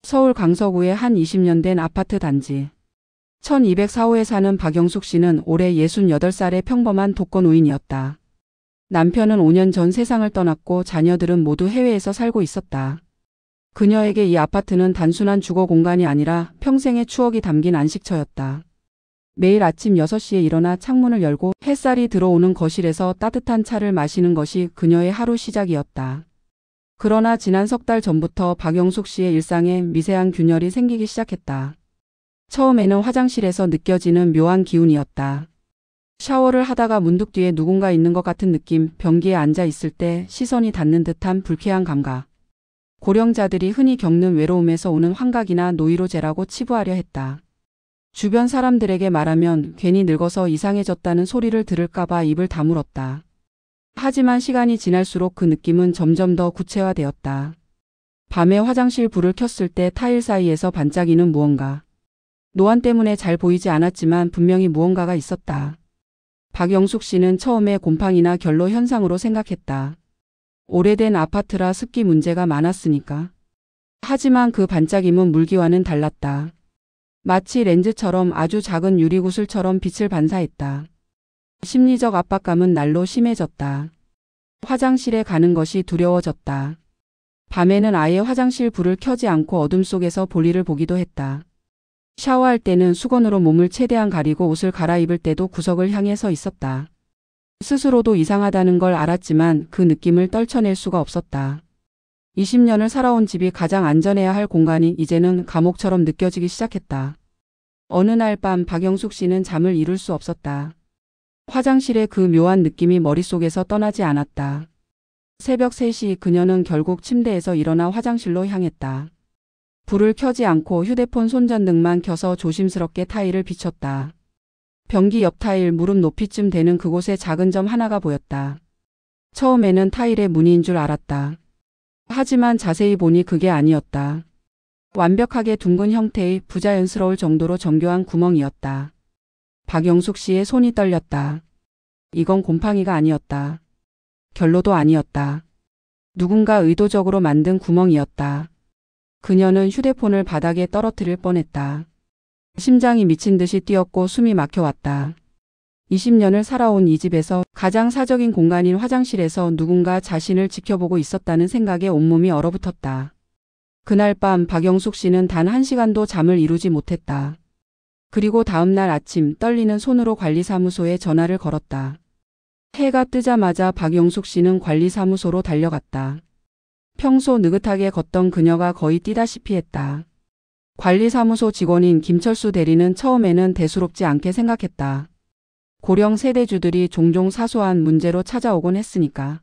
서울 강서구의 한 20년 된 아파트 단지. 1204호에 사는 박영숙 씨는 올해 68살의 평범한 독거노인이었다. 남편은 5년 전 세상을 떠났고 자녀들은 모두 해외에서 살고 있었다. 그녀에게 이 아파트는 단순한 주거 공간이 아니라 평생의 추억이 담긴 안식처였다. 매일 아침 6시에 일어나 창문을 열고 햇살이 들어오는 거실에서 따뜻한 차를 마시는 것이 그녀의 하루 시작이었다. 그러나 지난 석 달 전부터 박영숙 씨의 일상에 미세한 균열이 생기기 시작했다. 처음에는 화장실에서 느껴지는 묘한 기운이었다. 샤워를 하다가 문득 뒤에 누군가 있는 것 같은 느낌, 변기에 앉아 있을 때 시선이 닿는 듯한 불쾌한 감각. 고령자들이 흔히 겪는 외로움에서 오는 환각이나 노이로제라고 치부하려 했다. 주변 사람들에게 말하면 괜히 늙어서 이상해졌다는 소리를 들을까봐 입을 다물었다. 하지만 시간이 지날수록 그 느낌은 점점 더 구체화되었다. 밤에 화장실 불을 켰을 때 타일 사이에서 반짝이는 무언가. 노안 때문에 잘 보이지 않았지만 분명히 무언가가 있었다. 박영숙 씨는 처음에 곰팡이나 결로 현상으로 생각했다. 오래된 아파트라 습기 문제가 많았으니까. 하지만 그 반짝임은 물기와는 달랐다. 마치 렌즈처럼 아주 작은 유리구슬처럼 빛을 반사했다. 심리적 압박감은 날로 심해졌다. 화장실에 가는 것이 두려워졌다. 밤에는 아예 화장실 불을 켜지 않고 어둠 속에서 볼일을 보기도 했다. 샤워할 때는 수건으로 몸을 최대한 가리고 옷을 갈아입을 때도 구석을 향해 서 있었다. 스스로도 이상하다는 걸 알았지만 그 느낌을 떨쳐낼 수가 없었다. 20년을 살아온 집이 가장 안전해야 할 공간이 이제는 감옥처럼 느껴지기 시작했다. 어느 날 밤 박영숙 씨는 잠을 이룰 수 없었다. 화장실의 그 묘한 느낌이 머릿속에서 떠나지 않았다. 새벽 3시 그녀는 결국 침대에서 일어나 화장실로 향했다. 불을 켜지 않고 휴대폰 손전등만 켜서 조심스럽게 타일을 비췄다. 변기 옆 타일 무릎 높이쯤 되는 그곳에 작은 점 하나가 보였다. 처음에는 타일의 무늬인 줄 알았다. 하지만 자세히 보니 그게 아니었다. 완벽하게 둥근 형태의 부자연스러울 정도로 정교한 구멍이었다. 박영숙 씨의 손이 떨렸다. 이건 곰팡이가 아니었다. 결로도 아니었다. 누군가 의도적으로 만든 구멍이었다. 그녀는 휴대폰을 바닥에 떨어뜨릴 뻔했다. 심장이 미친 듯이 뛰었고 숨이 막혀왔다. 20년을 살아온 이 집에서 가장 사적인 공간인 화장실에서 누군가 자신을 지켜보고 있었다는 생각에 온몸이 얼어붙었다. 그날 밤 박영숙 씨는 단 1시간도 잠을 이루지 못했다. 그리고 다음날 아침 떨리는 손으로 관리사무소에 전화를 걸었다. 해가 뜨자마자 박영숙 씨는 관리사무소로 달려갔다. 평소 느긋하게 걷던 그녀가 거의 뛰다시피 했다. 관리사무소 직원인 김철수 대리는 처음에는 대수롭지 않게 생각했다. 고령 세대주들이 종종 사소한 문제로 찾아오곤 했으니까.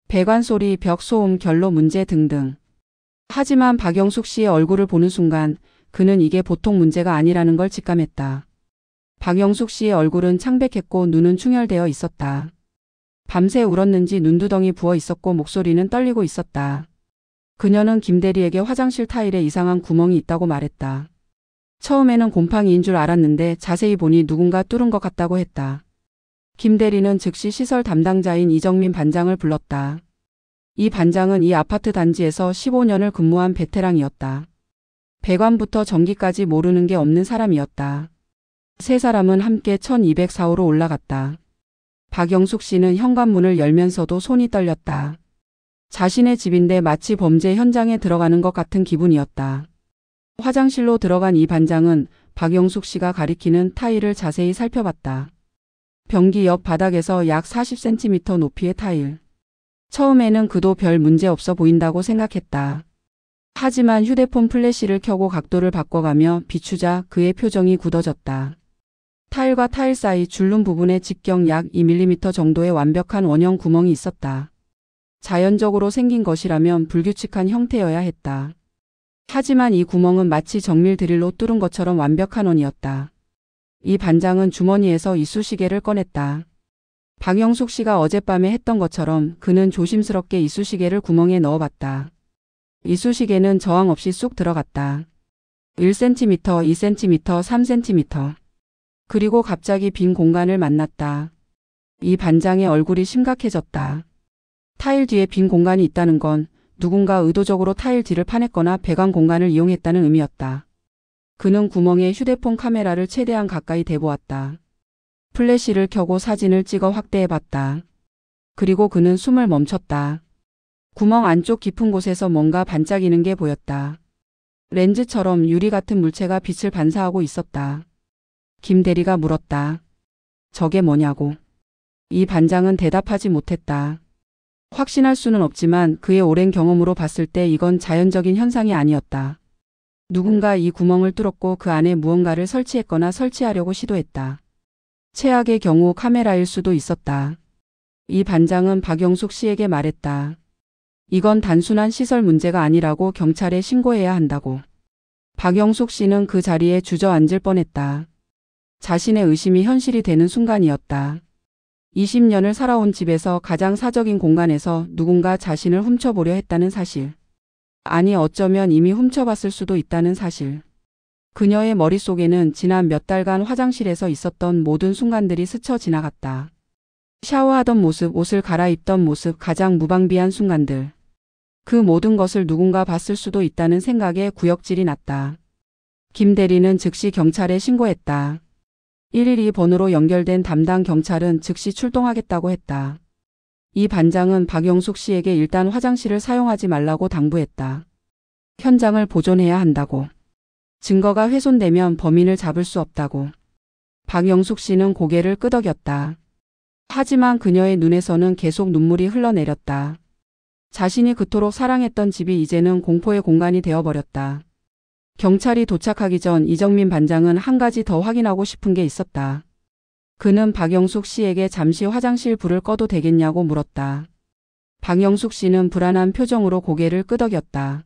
배관 소리, 벽 소음, 결로 문제 등등. 하지만 박영숙 씨의 얼굴을 보는 순간 그는 이게 보통 문제가 아니라는 걸 직감했다. 박영숙 씨의 얼굴은 창백했고 눈은 충혈되어 있었다. 밤새 울었는지 눈두덩이 부어 있었고 목소리는 떨리고 있었다. 그녀는 김 대리에게 화장실 타일에 이상한 구멍이 있다고 말했다. 처음에는 곰팡이인 줄 알았는데 자세히 보니 누군가 뚫은 것 같다고 했다. 김 대리는 즉시 시설 담당자인 이정민 반장을 불렀다. 이 반장은 이 아파트 단지에서 15년을 근무한 베테랑이었다. 배관부터 전기까지 모르는 게 없는 사람이었다. 세 사람은 함께 1204호로 올라갔다. 박영숙 씨는 현관문을 열면서도 손이 떨렸다. 자신의 집인데 마치 범죄 현장에 들어가는 것 같은 기분이었다. 화장실로 들어간 이 반장은 박영숙 씨가 가리키는 타일을 자세히 살펴봤다. 변기 옆 바닥에서 약 40cm 높이의 타일. 처음에는 그도 별 문제 없어 보인다고 생각했다. 하지만 휴대폰 플래시를 켜고 각도를 바꿔가며 비추자 그의 표정이 굳어졌다. 타일과 타일 사이 줄눈 부분에 직경 약 2mm 정도의 완벽한 원형 구멍이 있었다. 자연적으로 생긴 것이라면 불규칙한 형태여야 했다. 하지만 이 구멍은 마치 정밀 드릴로 뚫은 것처럼 완벽한 원이었다. 이 반장은 주머니에서 이쑤시개를 꺼냈다. 박영숙 씨가 어젯밤에 했던 것처럼 그는 조심스럽게 이쑤시개를 구멍에 넣어봤다. 이쑤시개는 저항 없이 쑥 들어갔다. 1cm, 2cm, 3cm. 그리고 갑자기 빈 공간을 만났다. 이 반장의 얼굴이 심각해졌다. 타일 뒤에 빈 공간이 있다는 건 누군가 의도적으로 타일 뒤를 파냈거나 배관 공간을 이용했다는 의미였다. 그는 구멍에 휴대폰 카메라를 최대한 가까이 대보았다. 플래시를 켜고 사진을 찍어 확대해봤다. 그리고 그는 숨을 멈췄다. 구멍 안쪽 깊은 곳에서 뭔가 반짝이는 게 보였다. 렌즈처럼 유리 같은 물체가 빛을 반사하고 있었다. 김 대리가 물었다. 저게 뭐냐고. 이 반장은 대답하지 못했다. 확신할 수는 없지만 그의 오랜 경험으로 봤을 때 이건 자연적인 현상이 아니었다. 누군가 이 구멍을 뚫었고 그 안에 무언가를 설치했거나 설치하려고 시도했다. 최악의 경우 카메라일 수도 있었다. 이 반장은 박영숙 씨에게 말했다. 이건 단순한 시설 문제가 아니라고 경찰에 신고해야 한다고. 박영숙 씨는 그 자리에 주저앉을 뻔했다. 자신의 의심이 현실이 되는 순간이었다. 20년을 살아온 집에서 가장 사적인 공간에서 누군가 자신을 훔쳐보려 했다는 사실. 아니 어쩌면 이미 훔쳐봤을 수도 있다는 사실. 그녀의 머릿속에는 지난 몇 달간 화장실에서 있었던 모든 순간들이 스쳐 지나갔다. 샤워하던 모습, 옷을 갈아입던 모습, 가장 무방비한 순간들. 그 모든 것을 누군가 봤을 수도 있다는 생각에 구역질이 났다. 김 대리는 즉시 경찰에 신고했다. 112 번호로 연결된 담당 경찰은 즉시 출동하겠다고 했다. 이 반장은 박영숙 씨에게 일단 화장실을 사용하지 말라고 당부했다. 현장을 보존해야 한다고. 증거가 훼손되면 범인을 잡을 수 없다고. 박영숙 씨는 고개를 끄덕였다. 하지만 그녀의 눈에서는 계속 눈물이 흘러내렸다. 자신이 그토록 사랑했던 집이 이제는 공포의 공간이 되어버렸다. 경찰이 도착하기 전 이정민 반장은 한 가지 더 확인하고 싶은 게 있었다. 그는 박영숙 씨에게 잠시 화장실 불을 꺼도 되겠냐고 물었다. 박영숙 씨는 불안한 표정으로 고개를 끄덕였다.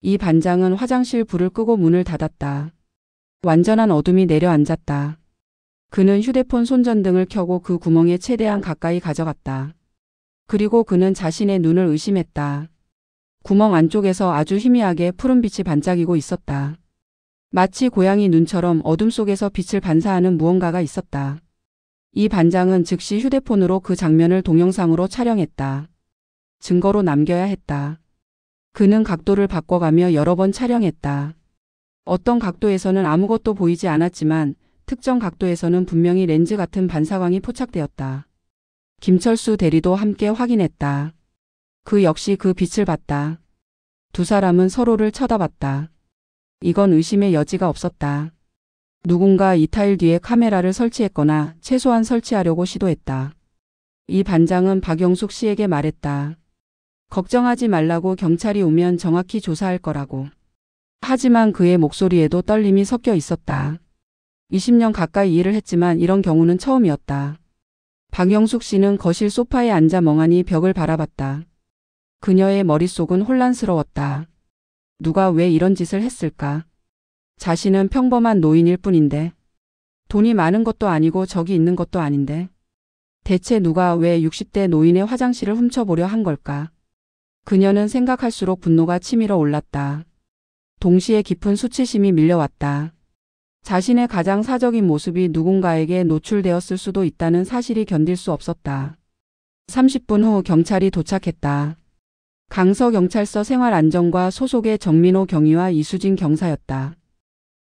이 반장은 화장실 불을 끄고 문을 닫았다. 완전한 어둠이 내려앉았다. 그는 휴대폰 손전등을 켜고 그 구멍에 최대한 가까이 가져갔다. 그리고 그는 자신의 눈을 의심했다. 구멍 안쪽에서 아주 희미하게 푸른빛이 반짝이고 있었다. 마치 고양이 눈처럼 어둠 속에서 빛을 반사하는 무언가가 있었다. 이 반장은 즉시 휴대폰으로 그 장면을 동영상으로 촬영했다. 증거로 남겨야 했다. 그는 각도를 바꿔가며 여러 번 촬영했다. 어떤 각도에서는 아무것도 보이지 않았지만 특정 각도에서는 분명히 렌즈 같은 반사광이 포착되었다. 김철수 대리도 함께 확인했다. 그 역시 그 빛을 봤다. 두 사람은 서로를 쳐다봤다. 이건 의심의 여지가 없었다. 누군가 이 타일 뒤에 카메라를 설치했거나 최소한 설치하려고 시도했다. 이 반장은 박영숙 씨에게 말했다. 걱정하지 말라고, 경찰이 오면 정확히 조사할 거라고. 하지만 그의 목소리에도 떨림이 섞여 있었다. 20년 가까이 일을 했지만 이런 경우는 처음이었다. 박영숙 씨는 거실 소파에 앉아 멍하니 벽을 바라봤다. 그녀의 머릿속은 혼란스러웠다. 누가 왜 이런 짓을 했을까? 자신은 평범한 노인일 뿐인데. 돈이 많은 것도 아니고 적이 있는 것도 아닌데. 대체 누가 왜 60대 노인의 화장실을 훔쳐보려 한 걸까? 그녀는 생각할수록 분노가 치밀어 올랐다. 동시에 깊은 수치심이 밀려왔다. 자신의 가장 사적인 모습이 누군가에게 노출되었을 수도 있다는 사실이 견딜 수 없었다. 30분 후 경찰이 도착했다. 강서경찰서 생활안전과 소속의 정민호 경위와 이수진 경사였다.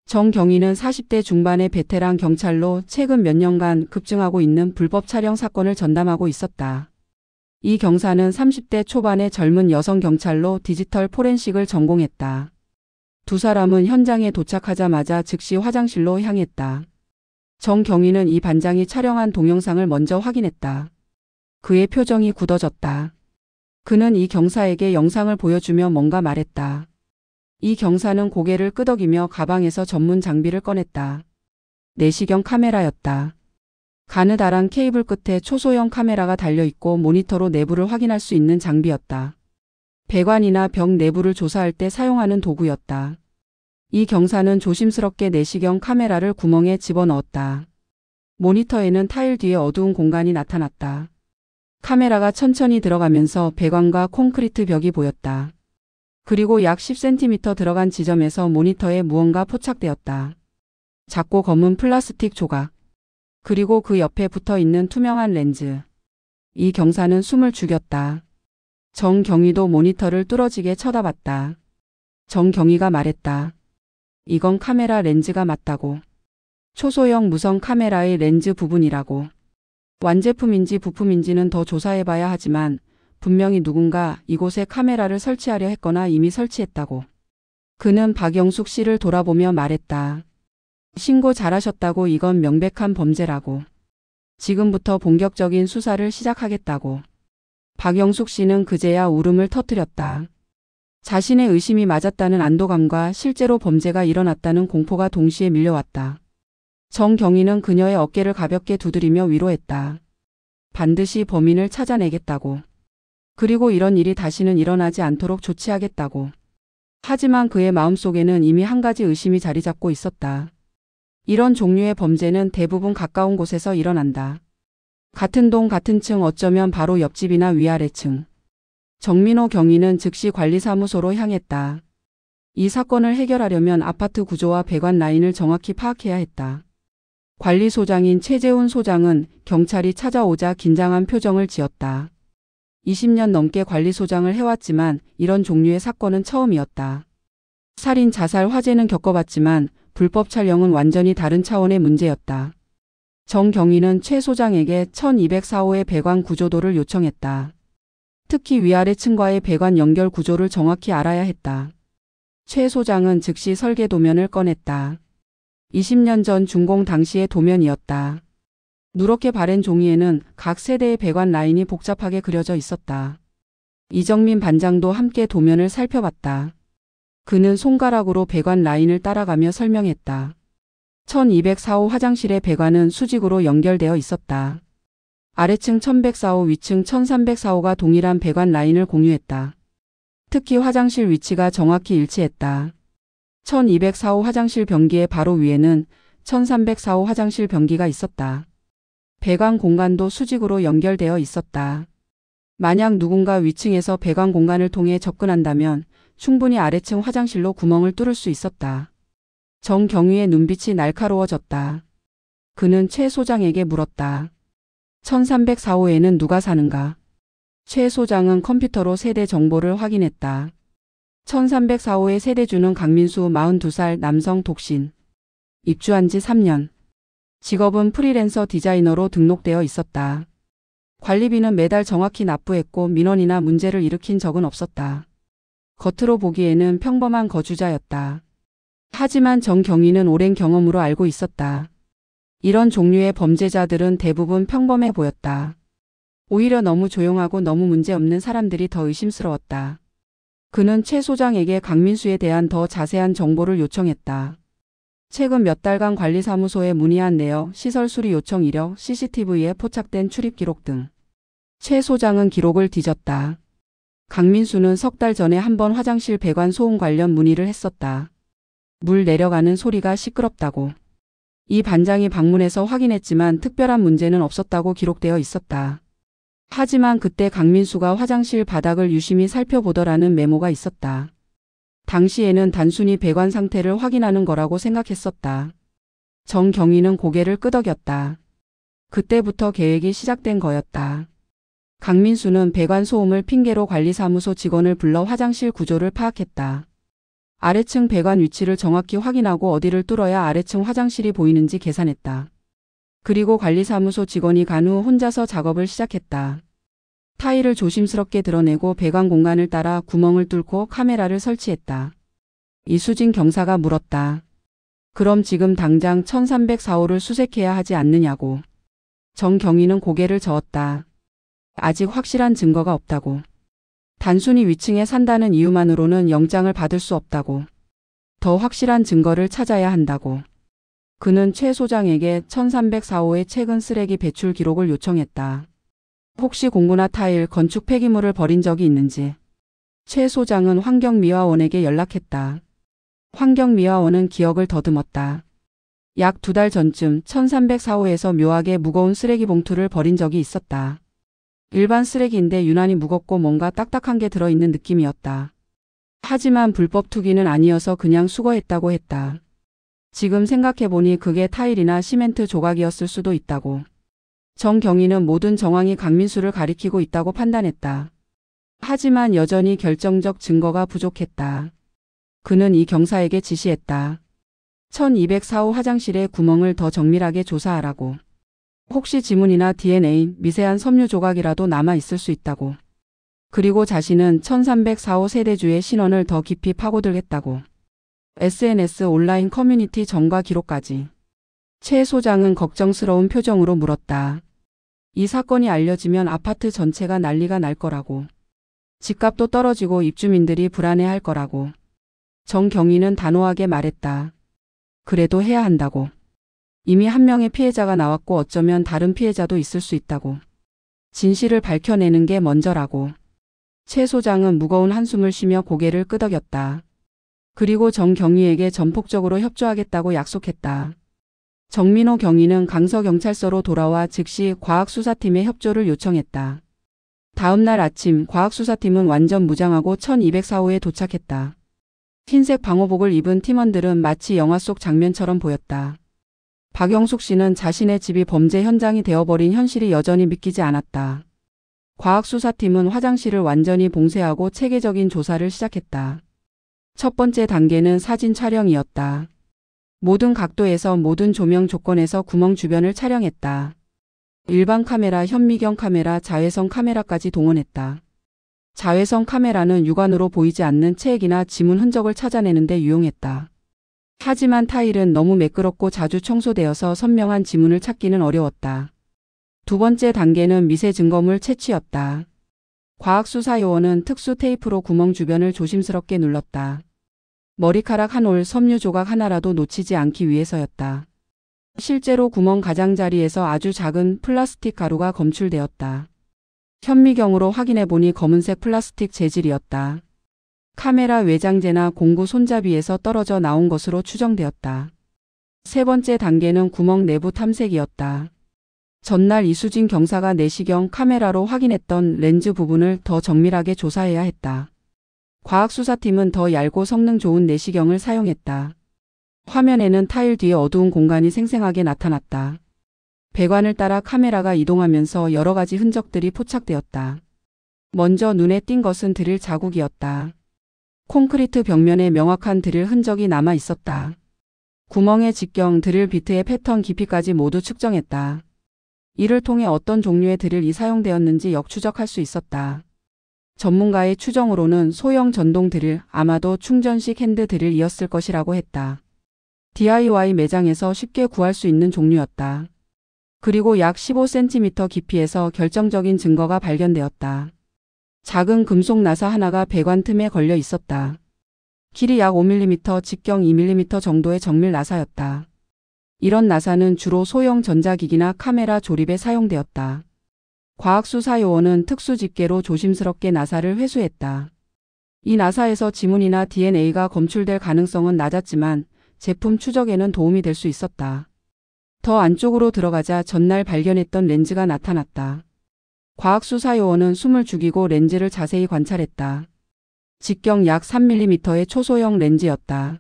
정 경위는 40대 중반의 베테랑 경찰로 최근 몇 년간 급증하고 있는 불법 촬영 사건을 전담하고 있었다. 이 경사는 30대 초반의 젊은 여성 경찰로 디지털 포렌식을 전공했다. 두 사람은 현장에 도착하자마자 즉시 화장실로 향했다. 정 경위는 이 반장이 촬영한 동영상을 먼저 확인했다. 그의 표정이 굳어졌다. 그는 이 경사에게 영상을 보여주며 뭔가 말했다. 이 경사는 고개를 끄덕이며 가방에서 전문 장비를 꺼냈다. 내시경 카메라였다. 가느다란 케이블 끝에 초소형 카메라가 달려있고 모니터로 내부를 확인할 수 있는 장비였다. 배관이나 벽 내부를 조사할 때 사용하는 도구였다. 이 경사는 조심스럽게 내시경 카메라를 구멍에 집어넣었다. 모니터에는 타일 뒤에 어두운 공간이 나타났다. 카메라가 천천히 들어가면서 배관과 콘크리트 벽이 보였다. 그리고 약 10cm 들어간 지점에서 모니터에 무언가 포착되었다. 작고 검은 플라스틱 조각. 그리고 그 옆에 붙어 있는 투명한 렌즈. 이 경사는 숨을 죽였다. 정경희도 모니터를 뚫어지게 쳐다봤다. 정경희가 말했다. 이건 카메라 렌즈가 맞다고. 초소형 무선 카메라의 렌즈 부분이라고. 완제품인지 부품인지는 더 조사해봐야 하지만 분명히 누군가 이곳에 카메라를 설치하려 했거나 이미 설치했다고. 그는 박영숙 씨를 돌아보며 말했다. 신고 잘하셨다고. 이건 명백한 범죄라고. 지금부터 본격적인 수사를 시작하겠다고. 박영숙 씨는 그제야 울음을 터뜨렸다. 자신의 의심이 맞았다는 안도감과 실제로 범죄가 일어났다는 공포가 동시에 밀려왔다. 정경희는 그녀의 어깨를 가볍게 두드리며 위로했다. 반드시 범인을 찾아내겠다고. 그리고 이런 일이 다시는 일어나지 않도록 조치하겠다고. 하지만 그의 마음속에는 이미 한 가지 의심이 자리 잡고 있었다. 이런 종류의 범죄는 대부분 가까운 곳에서 일어난다. 같은 동 같은 층, 어쩌면 바로 옆집이나 위아래층. 정민호 경위는 즉시 관리사무소로 향했다. 이 사건을 해결하려면 아파트 구조와 배관 라인을 정확히 파악해야 했다. 관리소장인 최재훈 소장은 경찰이 찾아오자 긴장한 표정을 지었다. 20년 넘게 관리소장을 해왔지만 이런 종류의 사건은 처음이었다. 살인, 자살, 화재는 겪어봤지만 불법 촬영은 완전히 다른 차원의 문제였다. 정경희는 최 소장에게 1204호의 배관 구조도를 요청했다. 특히 위아래 층과의 배관 연결 구조를 정확히 알아야 했다. 최 소장은 즉시 설계 도면을 꺼냈다. 20년 전 준공 당시의 도면이었다. 누렇게 바랜 종이에는 각 세대의 배관 라인이 복잡하게 그려져 있었다. 이정민 반장도 함께 도면을 살펴봤다. 그는 손가락으로 배관 라인을 따라가며 설명했다. 1204호 화장실의 배관은 수직으로 연결되어 있었다. 아래층 1104호, 위층 1304호가 동일한 배관 라인을 공유했다. 특히 화장실 위치가 정확히 일치했다. 1204호 화장실 변기의 바로 위에는 1304호 화장실 변기가 있었다. 배관 공간도 수직으로 연결되어 있었다. 만약 누군가 위층에서 배관 공간을 통해 접근한다면 충분히 아래층 화장실로 구멍을 뚫을 수 있었다. 정경희의 눈빛이 날카로워졌다. 그는 최 소장에게 물었다. 1304호에는 누가 사는가? 최 소장은 컴퓨터로 세대 정보를 확인했다. 1304호의 세대주는 강민수 42살 남성 독신. 입주한 지 3년. 직업은 프리랜서 디자이너로 등록되어 있었다. 관리비는 매달 정확히 납부했고 민원이나 문제를 일으킨 적은 없었다. 겉으로 보기에는 평범한 거주자였다. 하지만 정경희는 오랜 경험으로 알고 있었다. 이런 종류의 범죄자들은 대부분 평범해 보였다. 오히려 너무 조용하고 너무 문제없는 사람들이 더 의심스러웠다. 그는 최 소장에게 강민수에 대한 더 자세한 정보를 요청했다. 최근 몇 달간 관리사무소에 문의한 내역, 시설 수리 요청 이력, CCTV에 포착된 출입 기록 등. 최 소장은 기록을 뒤졌다. 강민수는 석 달 전에 한 번 화장실 배관 소음 관련 문의를 했었다. 물 내려가는 소리가 시끄럽다고. 이 반장이 방문해서 확인했지만 특별한 문제는 없었다고 기록되어 있었다. 하지만 그때 강민수가 화장실 바닥을 유심히 살펴보더라는 메모가 있었다. 당시에는 단순히 배관 상태를 확인하는 거라고 생각했었다. 정경희는 고개를 끄덕였다. 그때부터 계획이 시작된 거였다. 강민수는 배관 소음을 핑계로 관리사무소 직원을 불러 화장실 구조를 파악했다. 아래층 배관 위치를 정확히 확인하고 어디를 뚫어야 아래층 화장실이 보이는지 계산했다. 그리고 관리사무소 직원이 간 후 혼자서 작업을 시작했다. 타일을 조심스럽게 드러내고 배관 공간을 따라 구멍을 뚫고 카메라를 설치했다. 이수진 경사가 물었다. 그럼 지금 당장 1304호를 수색해야 하지 않느냐고. 정경희는 고개를 저었다. 아직 확실한 증거가 없다고. 단순히 위층에 산다는 이유만으로는 영장을 받을 수 없다고. 더 확실한 증거를 찾아야 한다고. 그는 최 소장에게 1304호의 최근 쓰레기 배출 기록을 요청했다. 혹시 공구나 타일, 건축 폐기물을 버린 적이 있는지. 최 소장은 환경미화원에게 연락했다. 환경미화원은 기억을 더듬었다. 약 2달 전쯤 1304호에서 묘하게 무거운 쓰레기 봉투를 버린 적이 있었다. 일반 쓰레기인데 유난히 무겁고 뭔가 딱딱한 게 들어있는 느낌이었다. 하지만 불법 투기는 아니어서 그냥 수거했다고 했다. 지금 생각해보니 그게 타일이나 시멘트 조각이었을 수도 있다고. 정경희는 모든 정황이 강민수를 가리키고 있다고 판단했다. 하지만 여전히 결정적 증거가 부족했다. 그는 이 경사에게 지시했다. 1204호 화장실의 구멍을 더 정밀하게 조사하라고. 혹시 지문이나 DNA, 미세한 섬유 조각이라도 남아 있을 수 있다고. 그리고 자신은 1304호 세대주의 신원을 더 깊이 파고들겠다고. SNS 온라인 커뮤니티 정과 기록까지. 최 소장은 걱정스러운 표정으로 물었다. 이 사건이 알려지면 아파트 전체가 난리가 날 거라고. 집값도 떨어지고 입주민들이 불안해할 거라고. 정경위는 단호하게 말했다. 그래도 해야 한다고. 이미 한 명의 피해자가 나왔고 어쩌면 다른 피해자도 있을 수 있다고. 진실을 밝혀내는 게 먼저라고. 최 소장은 무거운 한숨을 쉬며 고개를 끄덕였다. 그리고 정경위에게 전폭적으로 협조하겠다고 약속했다. 정민호 경위는 강서경찰서로 돌아와 즉시 과학수사팀의 협조를 요청했다. 다음 날 아침 과학수사팀은 완전 무장하고 1204호에 도착했다. 흰색 방호복을 입은 팀원들은 마치 영화 속 장면처럼 보였다. 박영숙 씨는 자신의 집이 범죄 현장이 되어버린 현실이 여전히 믿기지 않았다. 과학수사팀은 화장실을 완전히 봉쇄하고 체계적인 조사를 시작했다. 첫 번째 단계는 사진 촬영이었다. 모든 각도에서 모든 조명 조건에서 구멍 주변을 촬영했다. 일반 카메라, 현미경 카메라, 자외선 카메라까지 동원했다. 자외선 카메라는 육안으로 보이지 않는 체액이나 지문 흔적을 찾아내는 데 유용했다. 하지만 타일은 너무 매끄럽고 자주 청소되어서 선명한 지문을 찾기는 어려웠다. 두 번째 단계는 미세 증거물 채취였다. 과학수사요원은 특수 테이프로 구멍 주변을 조심스럽게 눌렀다. 머리카락 한 올, 섬유 조각 하나라도 놓치지 않기 위해서였다. 실제로 구멍 가장자리에서 아주 작은 플라스틱 가루가 검출되었다. 현미경으로 확인해보니 검은색 플라스틱 재질이었다. 카메라 외장재나 공구 손잡이에서 떨어져 나온 것으로 추정되었다. 세 번째 단계는 구멍 내부 탐색이었다. 전날 이수진 경사가 내시경 카메라로 확인했던 렌즈 부분을 더 정밀하게 조사해야 했다. 과학수사팀은 더 얇고 성능 좋은 내시경을 사용했다. 화면에는 타일 뒤에 어두운 공간이 생생하게 나타났다. 배관을 따라 카메라가 이동하면서 여러 가지 흔적들이 포착되었다. 먼저 눈에 띈 것은 드릴 자국이었다. 콘크리트 벽면에 명확한 드릴 흔적이 남아 있었다. 구멍의 직경, 드릴 비트의 패턴 깊이까지 모두 측정했다. 이를 통해 어떤 종류의 드릴이 사용되었는지 역추적할 수 있었다. 전문가의 추정으로는 소형 전동 드릴, 아마도 충전식 핸드 드릴이었을 것이라고 했다. DIY 매장에서 쉽게 구할 수 있는 종류였다. 그리고 약 15cm 깊이에서 결정적인 증거가 발견되었다. 작은 금속 나사 하나가 배관 틈에 걸려 있었다. 길이 약 5mm, 직경 2mm 정도의 정밀 나사였다. 이런 나사는 주로 소형 전자기기나 카메라 조립에 사용되었다. 과학수사요원은 특수 집게로 조심스럽게 나사를 회수했다. 이 나사에서 지문이나 DNA가 검출될 가능성은 낮았지만 제품 추적에는 도움이 될 수 있었다. 더 안쪽으로 들어가자 전날 발견했던 렌즈가 나타났다. 과학수사요원은 숨을 죽이고 렌즈를 자세히 관찰했다. 직경 약 3mm의 초소형 렌즈였다.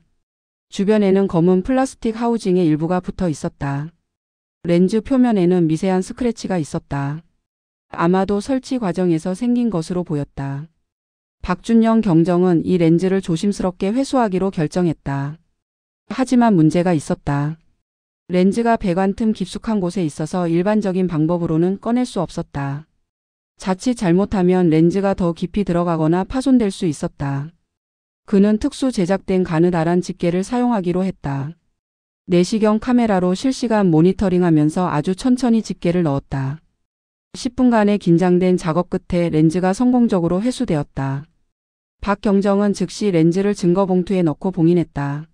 주변에는 검은 플라스틱 하우징의 일부가 붙어 있었다. 렌즈 표면에는 미세한 스크래치가 있었다. 아마도 설치 과정에서 생긴 것으로 보였다. 박준영 경정은 이 렌즈를 조심스럽게 회수하기로 결정했다. 하지만 문제가 있었다. 렌즈가 배관 틈 깊숙한 곳에 있어서 일반적인 방법으로는 꺼낼 수 없었다. 자칫 잘못하면 렌즈가 더 깊이 들어가거나 파손될 수 있었다. 그는 특수 제작된 가느다란 집게를 사용하기로 했다. 내시경 카메라로 실시간 모니터링하면서 아주 천천히 집게를 넣었다. 10분간의 긴장된 작업 끝에 렌즈가 성공적으로 회수되었다. 박 경정은 즉시 렌즈를 증거봉투에 넣고 봉인했다.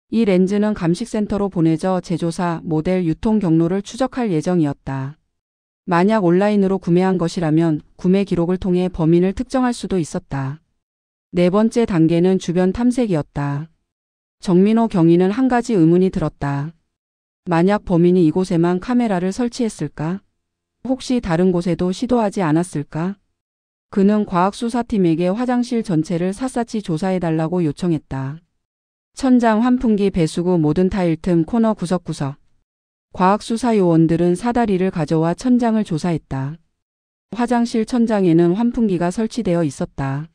이 렌즈는 감식센터로 보내져 제조사, 모델, 유통 경로를 추적할 예정이었다. 만약 온라인으로 구매한 것이라면 구매 기록을 통해 범인을 특정할 수도 있었다. 네 번째 단계는 주변 탐색이었다. 정민호 경위는 한 가지 의문이 들었다. 만약 범인이 이곳에만 카메라를 설치했을까? 혹시 다른 곳에도 시도하지 않았을까? 그는 과학수사팀에게 화장실 전체를 샅샅이 조사해달라고 요청했다. 천장, 환풍기, 배수구, 모든 타일 틈, 코너 구석구석. 과학수사 요원들은 사다리를 가져와 천장을 조사했다. 화장실 천장에는 환풍기가 설치되어 있었다.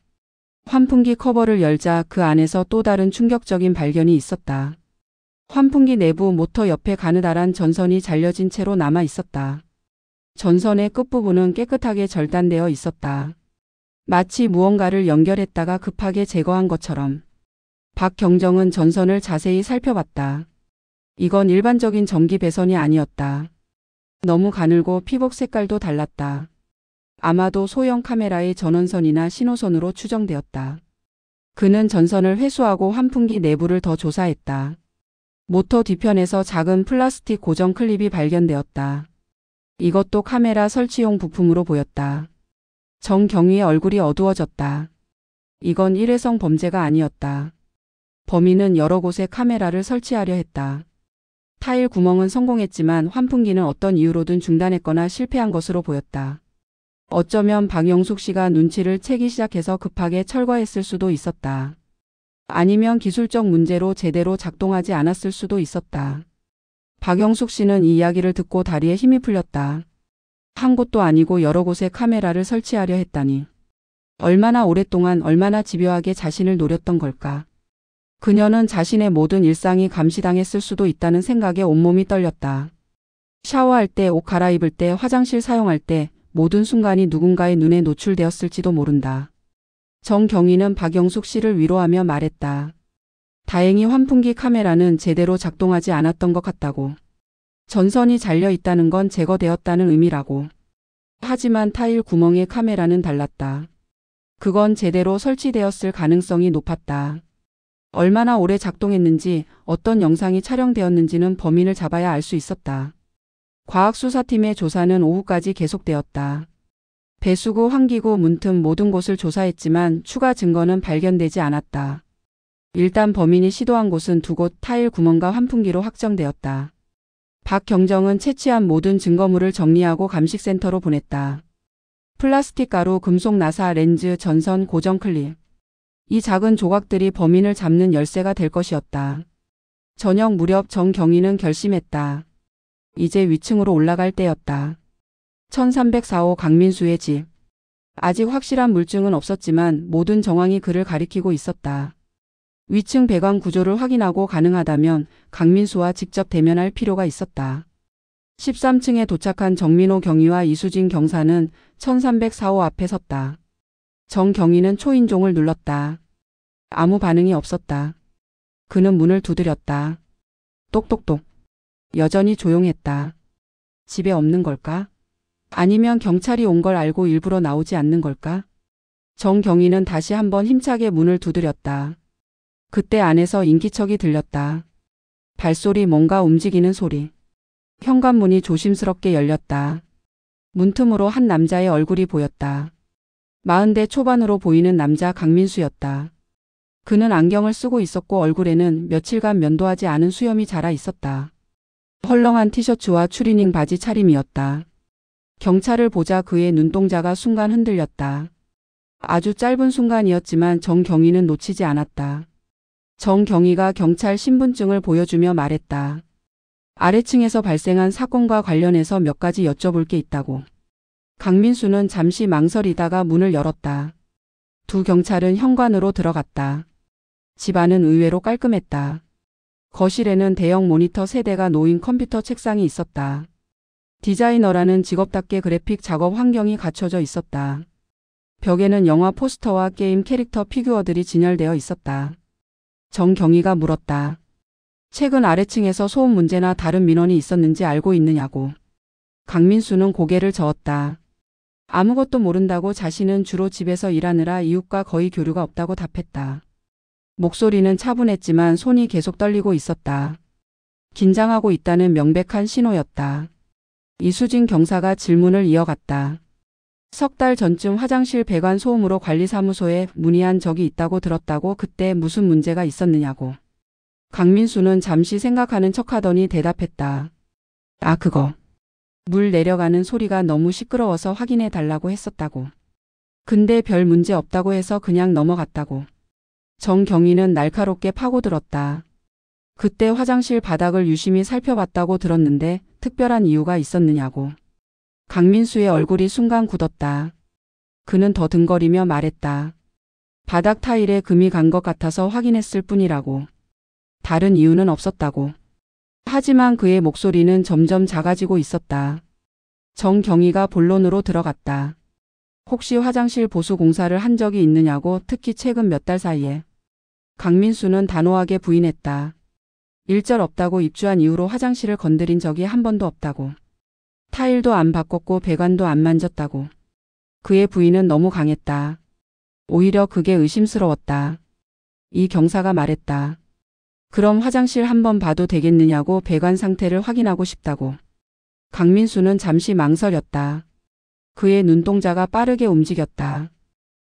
환풍기 커버를 열자 그 안에서 또 다른 충격적인 발견이 있었다. 환풍기 내부 모터 옆에 가느다란 전선이 잘려진 채로 남아 있었다. 전선의 끝부분은 깨끗하게 절단되어 있었다. 마치 무언가를 연결했다가 급하게 제거한 것처럼. 박경정은 전선을 자세히 살펴봤다. 이건 일반적인 전기 배선이 아니었다. 너무 가늘고 피복 색깔도 달랐다. 아마도 소형 카메라의 전원선이나 신호선으로 추정되었다. 그는 전선을 회수하고 환풍기 내부를 더 조사했다. 모터 뒤편에서 작은 플라스틱 고정 클립이 발견되었다. 이것도 카메라 설치용 부품으로 보였다. 정경위의 얼굴이 어두워졌다. 이건 일회성 범죄가 아니었다. 범인은 여러 곳에 카메라를 설치하려 했다. 타일 구멍은 성공했지만 환풍기는 어떤 이유로든 중단했거나 실패한 것으로 보였다. 어쩌면 박영숙 씨가 눈치를 채기 시작해서 급하게 철거했을 수도 있었다. 아니면 기술적 문제로 제대로 작동하지 않았을 수도 있었다. 박영숙 씨는 이 이야기를 듣고 다리에 힘이 풀렸다. 한 곳도 아니고 여러 곳에 카메라를 설치하려 했다니. 얼마나 오랫동안 얼마나 집요하게 자신을 노렸던 걸까. 그녀는 자신의 모든 일상이 감시당했을 수도 있다는 생각에 온몸이 떨렸다. 샤워할 때, 옷 갈아입을 때, 화장실 사용할 때 모든 순간이 누군가의 눈에 노출되었을지도 모른다. 정경위는 박영숙 씨를 위로하며 말했다. 다행히 환풍기 카메라는 제대로 작동하지 않았던 것 같다고. 전선이 잘려 있다는 건 제거되었다는 의미라고. 하지만 타일 구멍의 카메라는 달랐다. 그건 제대로 설치되었을 가능성이 높았다. 얼마나 오래 작동했는지, 어떤 영상이 촬영되었는지는 범인을 잡아야 알 수 있었다. 과학수사팀의 조사는 오후까지 계속되었다. 배수구, 환기구, 문틈 모든 곳을 조사했지만 추가 증거는 발견되지 않았다. 일단 범인이 시도한 곳은 두 곳 타일 구멍과 환풍기로 확정되었다. 박경정은 채취한 모든 증거물을 정리하고 감식센터로 보냈다. 플라스틱 가루, 금속 나사, 렌즈, 전선, 고정 클립. 이 작은 조각들이 범인을 잡는 열쇠가 될 것이었다. 저녁 무렵 정경위는 결심했다. 이제 위층으로 올라갈 때였다. 1304호 강민수의 집. 아직 확실한 물증은 없었지만 모든 정황이 그를 가리키고 있었다. 위층 배관 구조를 확인하고 가능하다면 강민수와 직접 대면할 필요가 있었다. 13층에 도착한 정민호 경위와 이수진 경사는 1304호 앞에 섰다. 정경위는 초인종을 눌렀다. 아무 반응이 없었다. 그는 문을 두드렸다. 똑똑똑. 여전히 조용했다. 집에 없는 걸까? 아니면 경찰이 온 걸 알고 일부러 나오지 않는 걸까? 정경위는 다시 한번 힘차게 문을 두드렸다. 그때 안에서 인기척이 들렸다. 발소리, 뭔가 움직이는 소리. 현관문이 조심스럽게 열렸다. 문틈으로 한 남자의 얼굴이 보였다. 40대 초반으로 보이는 남자 강민수였다. 그는 안경을 쓰고 있었고 얼굴에는 며칠간 면도하지 않은 수염이 자라 있었다. 헐렁한 티셔츠와 추리닝 바지 차림이었다. 경찰을 보자 그의 눈동자가 순간 흔들렸다. 아주 짧은 순간이었지만 정경위는 놓치지 않았다. 정경위가 경찰 신분증을 보여주며 말했다. 아래층에서 발생한 사건과 관련해서 몇 가지 여쭤볼 게 있다고. 강민수는 잠시 망설이다가 문을 열었다. 두 경찰은 현관으로 들어갔다. 집 안은 의외로 깔끔했다. 거실에는 대형 모니터 3대가 놓인 컴퓨터 책상이 있었다. 디자이너라는 직업답게 그래픽 작업 환경이 갖춰져 있었다. 벽에는 영화 포스터와 게임 캐릭터 피규어들이 진열되어 있었다. 정경위가 물었다. 최근 아래층에서 소음 문제나 다른 민원이 있었는지 알고 있느냐고. 강민수는 고개를 저었다. 아무것도 모른다고 자신은 주로 집에서 일하느라 이웃과 거의 교류가 없다고 답했다. 목소리는 차분했지만 손이 계속 떨리고 있었다. 긴장하고 있다는 명백한 신호였다. 이수진 경사가 질문을 이어갔다. 석 달 전쯤 화장실 배관 소음으로 관리사무소에 문의한 적이 있다고 들었다고. 그때 무슨 문제가 있었느냐고. 강민수는 잠시 생각하는 척하더니 대답했다. 아, 그거. 물 내려가는 소리가 너무 시끄러워서 확인해 달라고 했었다고. 근데 별 문제 없다고 해서 그냥 넘어갔다고. 정경위는 날카롭게 파고들었다. 그때 화장실 바닥을 유심히 살펴봤다고 들었는데 특별한 이유가 있었느냐고. 강민수의 얼굴이 순간 굳었다. 그는 더듬거리며 말했다. 바닥 타일에 금이 간 것 같아서 확인했을 뿐이라고. 다른 이유는 없었다고. 하지만 그의 목소리는 점점 작아지고 있었다. 정경희가 본론으로 들어갔다. 혹시 화장실 보수 공사를 한 적이 있느냐고, 특히 최근 몇 달 사이에. 강민수는 단호하게 부인했다. 일절 없다고. 입주한 이후로 화장실을 건드린 적이 한 번도 없다고. 타일도 안 바꿨고 배관도 안 만졌다고. 그의 부인은 너무 강했다. 오히려 그게 의심스러웠다. 이 경사가 말했다. 그럼 화장실 한번 봐도 되겠느냐고. 배관 상태를 확인하고 싶다고. 강민수는 잠시 망설였다. 그의 눈동자가 빠르게 움직였다.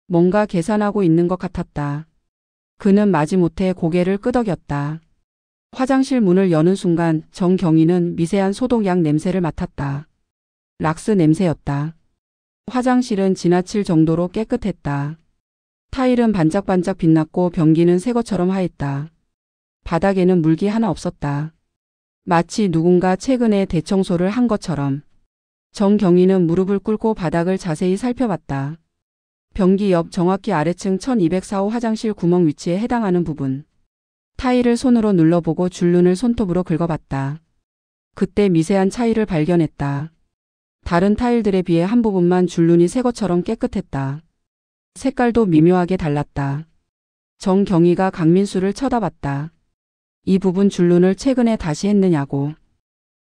뭔가 계산하고 있는 것 같았다. 그는 마지못해 고개를 끄덕였다. 화장실 문을 여는 순간 정경희는 미세한 소독약 냄새를 맡았다. 락스 냄새였다. 화장실은 지나칠 정도로 깨끗했다. 타일은 반짝반짝 빛났고 변기는 새 것처럼 하였다. 바닥에는 물기 하나 없었다. 마치 누군가 최근에 대청소를 한 것처럼. 정경희는 무릎을 꿇고 바닥을 자세히 살펴봤다. 변기 옆 정확히 아래층 1204호 화장실 구멍 위치에 해당하는 부분. 타일을 손으로 눌러보고 줄눈을 손톱으로 긁어봤다. 그때 미세한 차이를 발견했다. 다른 타일들에 비해 한 부분만 줄눈이 새 것처럼 깨끗했다. 색깔도 미묘하게 달랐다. 정경희가 강민수를 쳐다봤다. 이 부분 줄눈을 최근에 다시 했느냐고.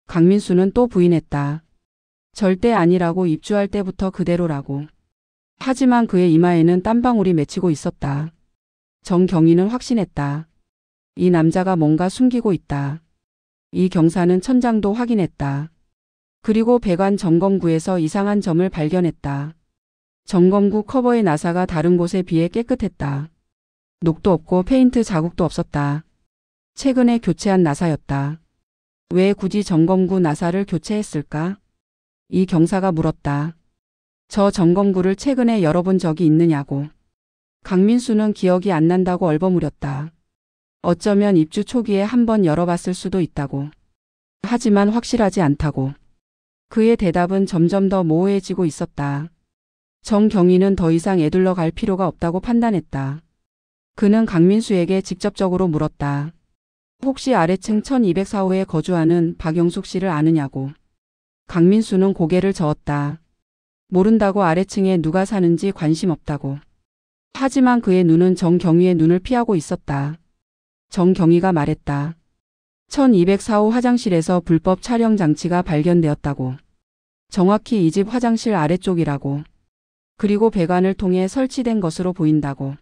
강민수는 또 부인했다. 절대 아니라고. 입주할 때부터 그대로라고. 하지만 그의 이마에는 땀방울이 맺히고 있었다. 정경희는 확신했다. 이 남자가 뭔가 숨기고 있다. 이 경사는 천장도 확인했다. 그리고 배관 점검구에서 이상한 점을 발견했다. 점검구 커버의 나사가 다른 곳에 비해 깨끗했다. 녹도 없고 페인트 자국도 없었다. 최근에 교체한 나사였다. 왜 굳이 점검구 나사를 교체했을까? 이 경사가 물었다. 저 점검구를 최근에 열어본 적이 있느냐고. 강민수는 기억이 안 난다고 얼버무렸다. 어쩌면 입주 초기에 한번 열어봤을 수도 있다고. 하지만 확실하지 않다고. 그의 대답은 점점 더 모호해지고 있었다. 정경희는 더 이상 애둘러 갈 필요가 없다고 판단했다. 그는 강민수에게 직접적으로 물었다. 혹시 아래층 1204호에 거주하는 박영숙 씨를 아느냐고. 강민수는 고개를 저었다. 모른다고. 아래층에 누가 사는지 관심 없다고. 하지만 그의 눈은 정경희의 눈을 피하고 있었다. 정경희가 말했다. 1204호 화장실에서 불법 촬영 장치가 발견되었다고. 정확히 이 집 화장실 아래쪽이라고. 그리고 배관을 통해 설치된 것으로 보인다고.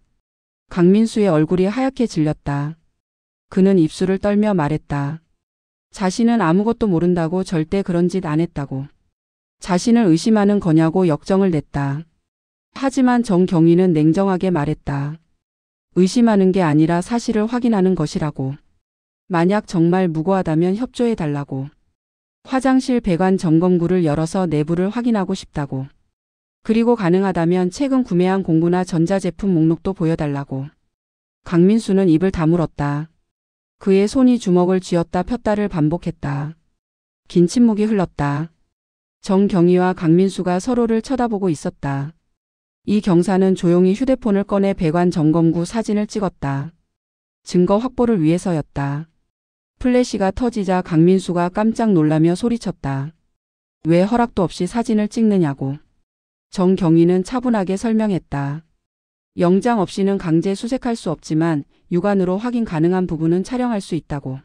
강민수의 얼굴이 하얗게 질렸다. 그는 입술을 떨며 말했다. 자신은 아무것도 모른다고. 절대 그런 짓 안 했다고. 자신을 의심하는 거냐고 역정을 냈다. 하지만 정경희는 냉정하게 말했다. 의심하는 게 아니라 사실을 확인하는 것이라고. 만약 정말 무고하다면 협조해달라고. 화장실 배관 점검구를 열어서 내부를 확인하고 싶다고. 그리고 가능하다면 최근 구매한 공구나 전자제품 목록도 보여달라고. 강민수는 입을 다물었다. 그의 손이 주먹을 쥐었다 폈다를 반복했다. 긴 침묵이 흘렀다. 정경희와 강민수가 서로를 쳐다보고 있었다. 이 경사는 조용히 휴대폰을 꺼내 배관 점검구 사진을 찍었다. 증거 확보를 위해서였다. 플래시가 터지자 강민수가 깜짝 놀라며 소리쳤다. 왜 허락도 없이 사진을 찍느냐고. 정경희는 차분하게 설명했다. 영장 없이는 강제 수색할 수 없지만 육안으로 확인 가능한 부분은 촬영할 수 있다고.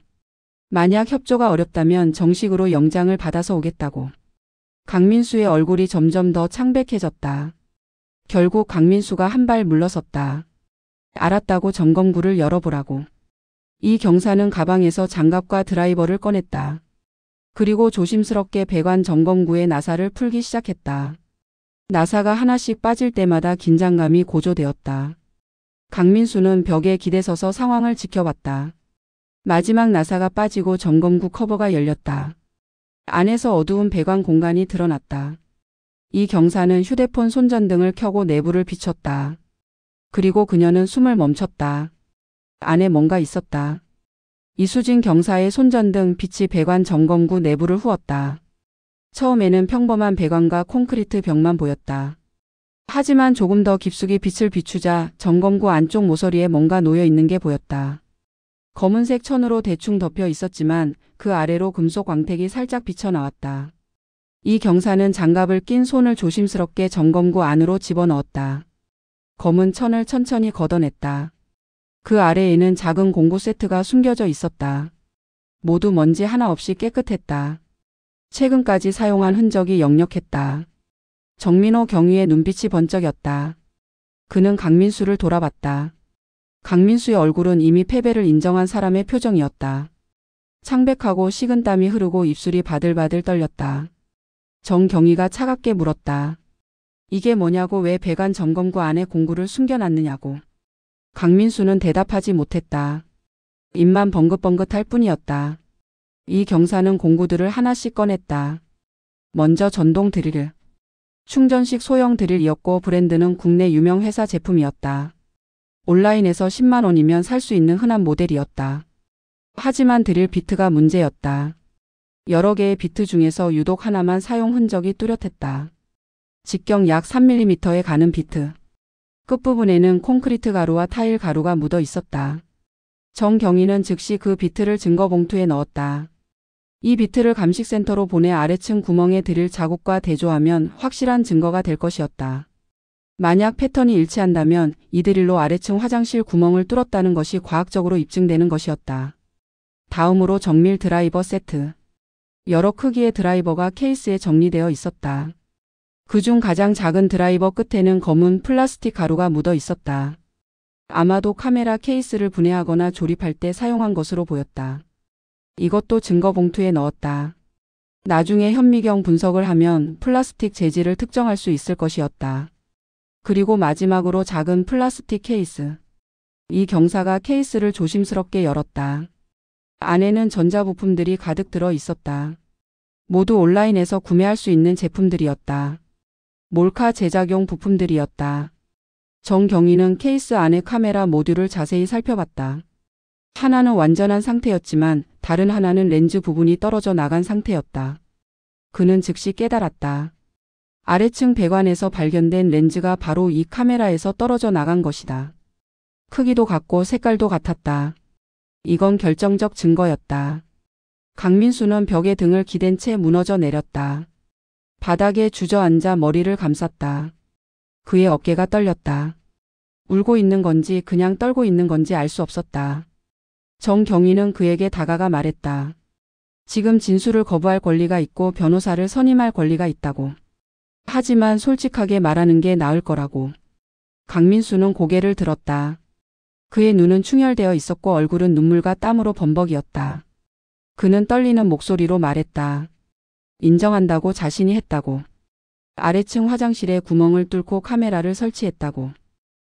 만약 협조가 어렵다면 정식으로 영장을 받아서 오겠다고. 강민수의 얼굴이 점점 더 창백해졌다. 결국 강민수가 한 발 물러섰다. 알았다고. 점검구를 열어보라고. 이 경사는 가방에서 장갑과 드라이버를 꺼냈다. 그리고 조심스럽게 배관 점검구의 나사를 풀기 시작했다. 나사가 하나씩 빠질 때마다 긴장감이 고조되었다. 강민수는 벽에 기대서서 상황을 지켜봤다. 마지막 나사가 빠지고 점검구 커버가 열렸다. 안에서 어두운 배관 공간이 드러났다. 이 경사는 휴대폰 손전등을 켜고 내부를 비췄다. 그리고 그녀는 숨을 멈췄다. 안에 뭔가 있었다. 이수진 경사의 손전등 빛이 배관 점검구 내부를 후었다. 처음에는 평범한 배관과 콘크리트 벽만 보였다. 하지만 조금 더 깊숙이 빛을 비추자 점검구 안쪽 모서리에 뭔가 놓여 있는 게 보였다. 검은색 천으로 대충 덮여 있었지만 그 아래로 금속 광택이 살짝 비쳐나왔다. 이 경사는 장갑을 낀 손을 조심스럽게 점검구 안으로 집어넣었다. 검은 천을 천천히 걷어냈다. 그 아래에는 작은 공구 세트가 숨겨져 있었다. 모두 먼지 하나 없이 깨끗했다. 최근까지 사용한 흔적이 역력했다. 정민호 경위의 눈빛이 번쩍였다. 그는 강민수를 돌아봤다. 강민수의 얼굴은 이미 패배를 인정한 사람의 표정이었다. 창백하고 식은땀이 흐르고 입술이 바들바들 떨렸다. 정경희가 차갑게 물었다. 이게 뭐냐고, 왜 배관 점검구 안에 공구를 숨겨놨느냐고. 강민수는 대답하지 못했다. 입만 벙긋벙긋할 뿐이었다. 이 경사는 공구들을 하나씩 꺼냈다. 먼저 전동 드릴. 충전식 소형 드릴이었고 브랜드는 국내 유명 회사 제품이었다. 온라인에서 10만 원이면 살 수 있는 흔한 모델이었다. 하지만 드릴 비트가 문제였다. 여러 개의 비트 중에서 유독 하나만 사용 흔적이 뚜렷했다. 직경 약 3mm에 가는 비트. 끝부분에는 콘크리트 가루와 타일 가루가 묻어 있었다. 정경희는 즉시 그 비트를 증거 봉투에 넣었다. 이 비트를 감식센터로 보내 아래층 구멍에 드릴 자국과 대조하면 확실한 증거가 될 것이었다. 만약 패턴이 일치한다면 이 드릴로 아래층 화장실 구멍을 뚫었다는 것이 과학적으로 입증되는 것이었다. 다음으로 정밀 드라이버 세트. 여러 크기의 드라이버가 케이스에 정리되어 있었다. 그중 가장 작은 드라이버 끝에는 검은 플라스틱 가루가 묻어 있었다. 아마도 카메라 케이스를 분해하거나 조립할 때 사용한 것으로 보였다. 이것도 증거 봉투에 넣었다. 나중에 현미경 분석을 하면 플라스틱 재질을 특정할 수 있을 것이었다. 그리고 마지막으로 작은 플라스틱 케이스. 이 경사가 케이스를 조심스럽게 열었다. 안에는 전자부품들이 가득 들어 있었다. 모두 온라인에서 구매할 수 있는 제품들이었다. 몰카 제작용 부품들이었다. 정경희는 케이스 안의 카메라 모듈을 자세히 살펴봤다. 하나는 완전한 상태였지만 다른 하나는 렌즈 부분이 떨어져 나간 상태였다. 그는 즉시 깨달았다. 아래층 배관에서 발견된 렌즈가 바로 이 카메라에서 떨어져 나간 것이다. 크기도 같고 색깔도 같았다. 이건 결정적 증거였다. 강민수는 벽에 등을 기댄 채 무너져 내렸다. 바닥에 주저앉아 머리를 감쌌다. 그의 어깨가 떨렸다. 울고 있는 건지 그냥 떨고 있는 건지 알 수 없었다. 정경희는 그에게 다가가 말했다. 지금 진술을 거부할 권리가 있고 변호사를 선임할 권리가 있다고. 하지만 솔직하게 말하는 게 나을 거라고. 강민수는 고개를 들었다. 그의 눈은 충혈되어 있었고 얼굴은 눈물과 땀으로 범벅이었다. 그는 떨리는 목소리로 말했다. 인정한다고, 자신이 했다고. 아래층 화장실에 구멍을 뚫고 카메라를 설치했다고.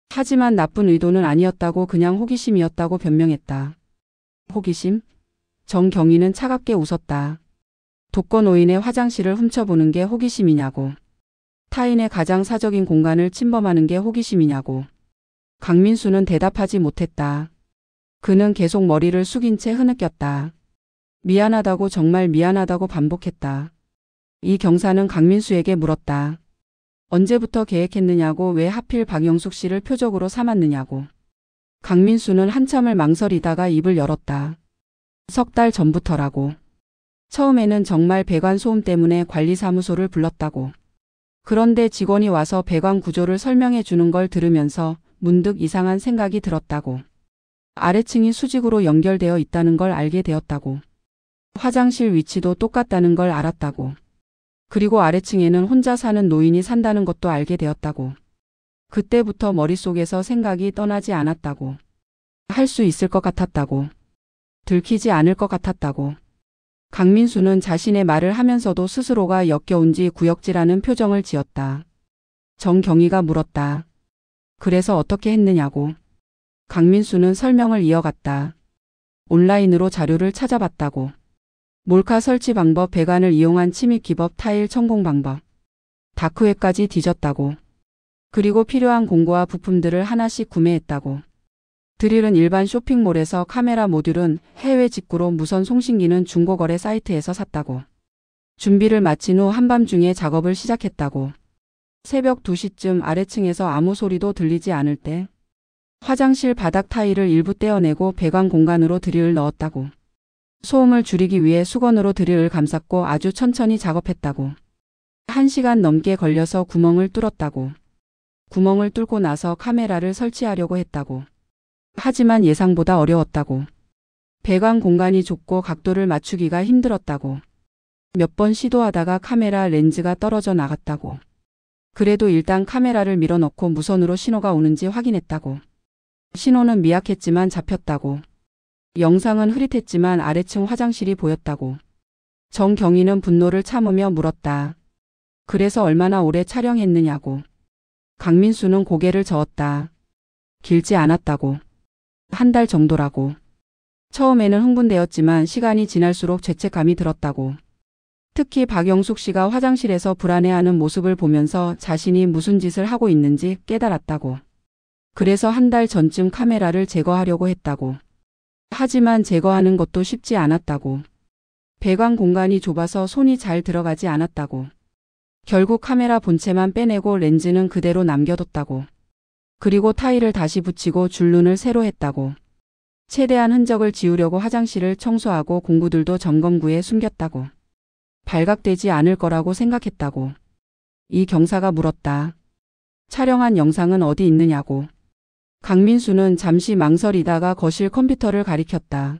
하지만 나쁜 의도는 아니었다고, 그냥 호기심이었다고 변명했다. 호기심? 정경희는 차갑게 웃었다. 독거노인의 화장실을 훔쳐보는 게 호기심이냐고. 타인의 가장 사적인 공간을 침범하는 게 호기심이냐고. 강민수는 대답하지 못했다. 그는 계속 머리를 숙인 채 흐느꼈다. 미안하다고, 정말 미안하다고 반복했다. 이 경사는 강민수에게 물었다. 언제부터 계획했느냐고, 왜 하필 박영숙 씨를 표적으로 삼았느냐고. 강민수는 한참을 망설이다가 입을 열었다. 3달 전부터라고. 처음에는 정말 배관 소음 때문에 관리사무소를 불렀다고. 그런데 직원이 와서 배관 구조를 설명해 주는 걸 들으면서 문득 이상한 생각이 들었다고. 아래층이 수직으로 연결되어 있다는 걸 알게 되었다고. 화장실 위치도 똑같다는 걸 알았다고. 그리고 아래층에는 혼자 사는 노인이 산다는 것도 알게 되었다고. 그때부터 머릿속에서 생각이 떠나지 않았다고. 할 수 있을 것 같았다고. 들키지 않을 것 같았다고. 강민수는 자신의 말을 하면서도 스스로가 역겨운지 구역질하는 표정을 지었다. 정경희가 물었다. 그래서 어떻게 했느냐고. 강민수는 설명을 이어갔다. 온라인으로 자료를 찾아봤다고. 몰카 설치 방법, 배관을 이용한 침입 기법, 타일 천공 방법. 다크웹까지 뒤졌다고. 그리고 필요한 공구와 부품들을 하나씩 구매했다고. 드릴은 일반 쇼핑몰에서, 카메라 모듈은 해외 직구로, 무선 송신기는 중고거래 사이트에서 샀다고. 준비를 마친 후 한밤중에 작업을 시작했다고. 새벽 2시쯤 아래층에서 아무 소리도 들리지 않을 때 화장실 바닥 타일을 일부 떼어내고 배관 공간으로 드릴을 넣었다고. 소음을 줄이기 위해 수건으로 드릴을 감쌌고 아주 천천히 작업했다고. 1시간 넘게 걸려서 구멍을 뚫었다고. 구멍을 뚫고 나서 카메라를 설치하려고 했다고. 하지만 예상보다 어려웠다고. 배관 공간이 좁고 각도를 맞추기가 힘들었다고. 몇 번 시도하다가 카메라 렌즈가 떨어져 나갔다고. 그래도 일단 카메라를 밀어넣고 무선으로 신호가 오는지 확인했다고. 신호는 미약했지만 잡혔다고. 영상은 흐릿했지만 아래층 화장실이 보였다고. 정경희는 분노를 참으며 물었다. 그래서 얼마나 오래 촬영했느냐고. 강민수는 고개를 저었다. 길지 않았다고. 1달 정도라고. 처음에는 흥분되었지만 시간이 지날수록 죄책감이 들었다고. 특히 박영숙 씨가 화장실에서 불안해하는 모습을 보면서 자신이 무슨 짓을 하고 있는지 깨달았다고. 그래서 1달 전쯤 카메라를 제거하려고 했다고. 하지만 제거하는 것도 쉽지 않았다고. 배관 공간이 좁아서 손이 잘 들어가지 않았다고. 결국 카메라 본체만 빼내고 렌즈는 그대로 남겨뒀다고. 그리고 타일을 다시 붙이고 줄눈을 새로 했다고. 최대한 흔적을 지우려고 화장실을 청소하고 공구들도 점검구에 숨겼다고. 발각되지 않을 거라고 생각했다고. 이 경사가 물었다. 촬영한 영상은 어디 있느냐고. 강민수는 잠시 망설이다가 거실 컴퓨터를 가리켰다.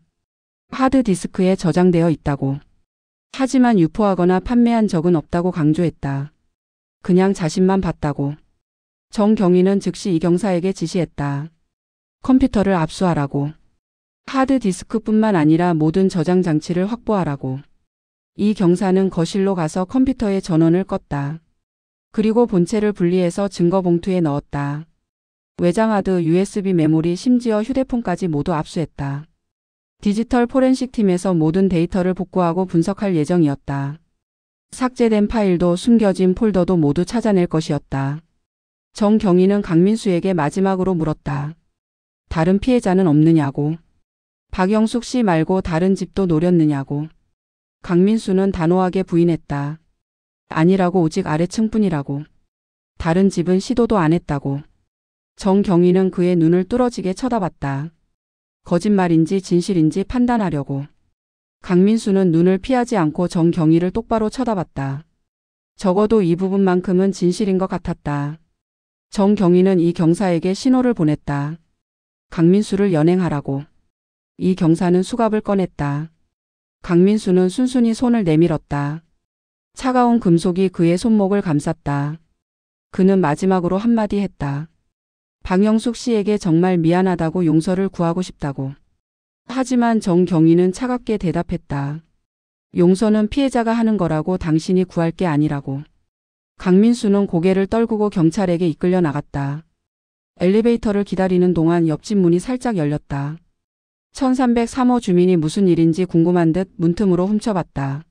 하드디스크에 저장되어 있다고. 하지만 유포하거나 판매한 적은 없다고 강조했다. 그냥 자신만 봤다고. 정경희는 즉시 이 경사에게 지시했다. 컴퓨터를 압수하라고. 하드디스크뿐만 아니라 모든 저장 장치를 확보하라고. 이 경사는 거실로 가서 컴퓨터의 전원을 껐다. 그리고 본체를 분리해서 증거 봉투에 넣었다. 외장하드, USB 메모리, 심지어 휴대폰까지 모두 압수했다. 디지털 포렌식 팀에서 모든 데이터를 복구하고 분석할 예정이었다. 삭제된 파일도 숨겨진 폴더도 모두 찾아낼 것이었다. 정경희는 강민수에게 마지막으로 물었다. 다른 피해자는 없느냐고. 박영숙 씨 말고 다른 집도 노렸느냐고. 강민수는 단호하게 부인했다. 아니라고. 오직 아래층뿐이라고. 다른 집은 시도도 안 했다고. 정경희는 그의 눈을 뚫어지게 쳐다봤다. 거짓말인지 진실인지 판단하려고. 강민수는 눈을 피하지 않고 정경희를 똑바로 쳐다봤다. 적어도 이 부분만큼은 진실인 것 같았다. 정경희는 이 경사에게 신호를 보냈다. 강민수를 연행하라고. 이 경사는 수갑을 꺼냈다. 강민수는 순순히 손을 내밀었다. 차가운 금속이 그의 손목을 감쌌다. 그는 마지막으로 한마디 했다. 박영숙 씨에게 정말 미안하다고, 용서를 구하고 싶다고. 하지만 정경희는 차갑게 대답했다. 용서는 피해자가 하는 거라고, 당신이 구할 게 아니라고. 강민수는 고개를 떨구고 경찰에게 이끌려 나갔다. 엘리베이터를 기다리는 동안 옆집 문이 살짝 열렸다. 1303호 주민이 무슨 일인지 궁금한 듯 문틈으로 훔쳐봤다.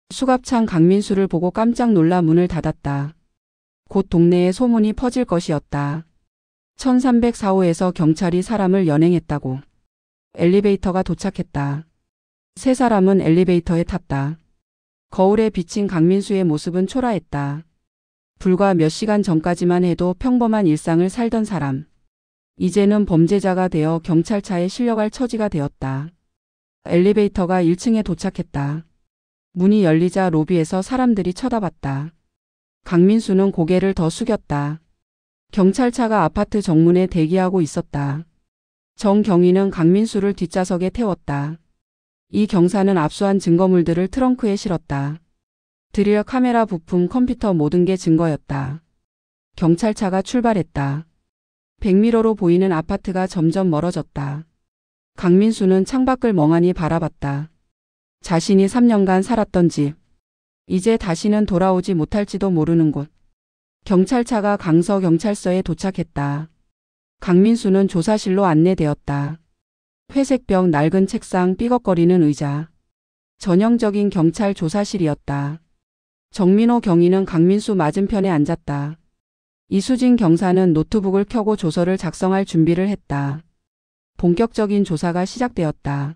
수갑찬 강민수를 보고 깜짝 놀라 문을 닫았다. 곧 동네에 소문이 퍼질 것이었다. 1304호에서 경찰이 사람을 연행했다고. 엘리베이터가 도착했다. 세 사람은 엘리베이터에 탔다. 거울에 비친 강민수의 모습은 초라했다. 불과 몇 시간 전까지만 해도 평범한 일상을 살던 사람. 이제는 범죄자가 되어 경찰차에 실려갈 처지가 되었다. 엘리베이터가 1층에 도착했다. 문이 열리자 로비에서 사람들이 쳐다봤다. 강민수는 고개를 더 숙였다. 경찰차가 아파트 정문에 대기하고 있었다. 정경희는 강민수를 뒷좌석에 태웠다. 이 경사는 압수한 증거물들을 트렁크에 실었다. 드릴, 카메라, 부품, 컴퓨터, 모든 게 증거였다. 경찰차가 출발했다. 백미러로 보이는 아파트가 점점 멀어졌다. 강민수는 창밖을 멍하니 바라봤다. 자신이 3년간 살았던 집. 이제 다시는 돌아오지 못할지도 모르는 곳. 경찰차가 강서경찰서에 도착했다. 강민수는 조사실로 안내되었다. 회색벽, 낡은 책상, 삐걱거리는 의자. 전형적인 경찰 조사실이었다. 정민호 경위는 강민수 맞은편에 앉았다. 이수진 경사는 노트북을 켜고 조서를 작성할 준비를 했다. 본격적인 조사가 시작되었다.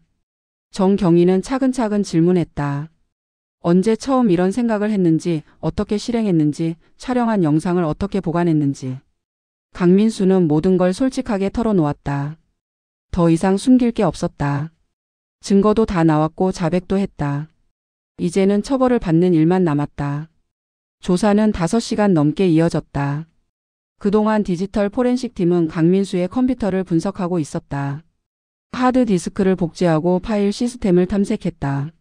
정 경위는 차근차근 질문했다. 언제 처음 이런 생각을 했는지, 어떻게 실행했는지, 촬영한 영상을 어떻게 보관했는지. 강민수는 모든 걸 솔직하게 털어놓았다. 더 이상 숨길 게 없었다. 증거도 다 나왔고 자백도 했다. 이제는 처벌을 받는 일만 남았다. 조사는 5시간 넘게 이어졌다. 그동안 디지털 포렌식 팀은 강민수의 컴퓨터를 분석하고 있었다. 하드디스크를 복제하고 파일 시스템을 탐색했다.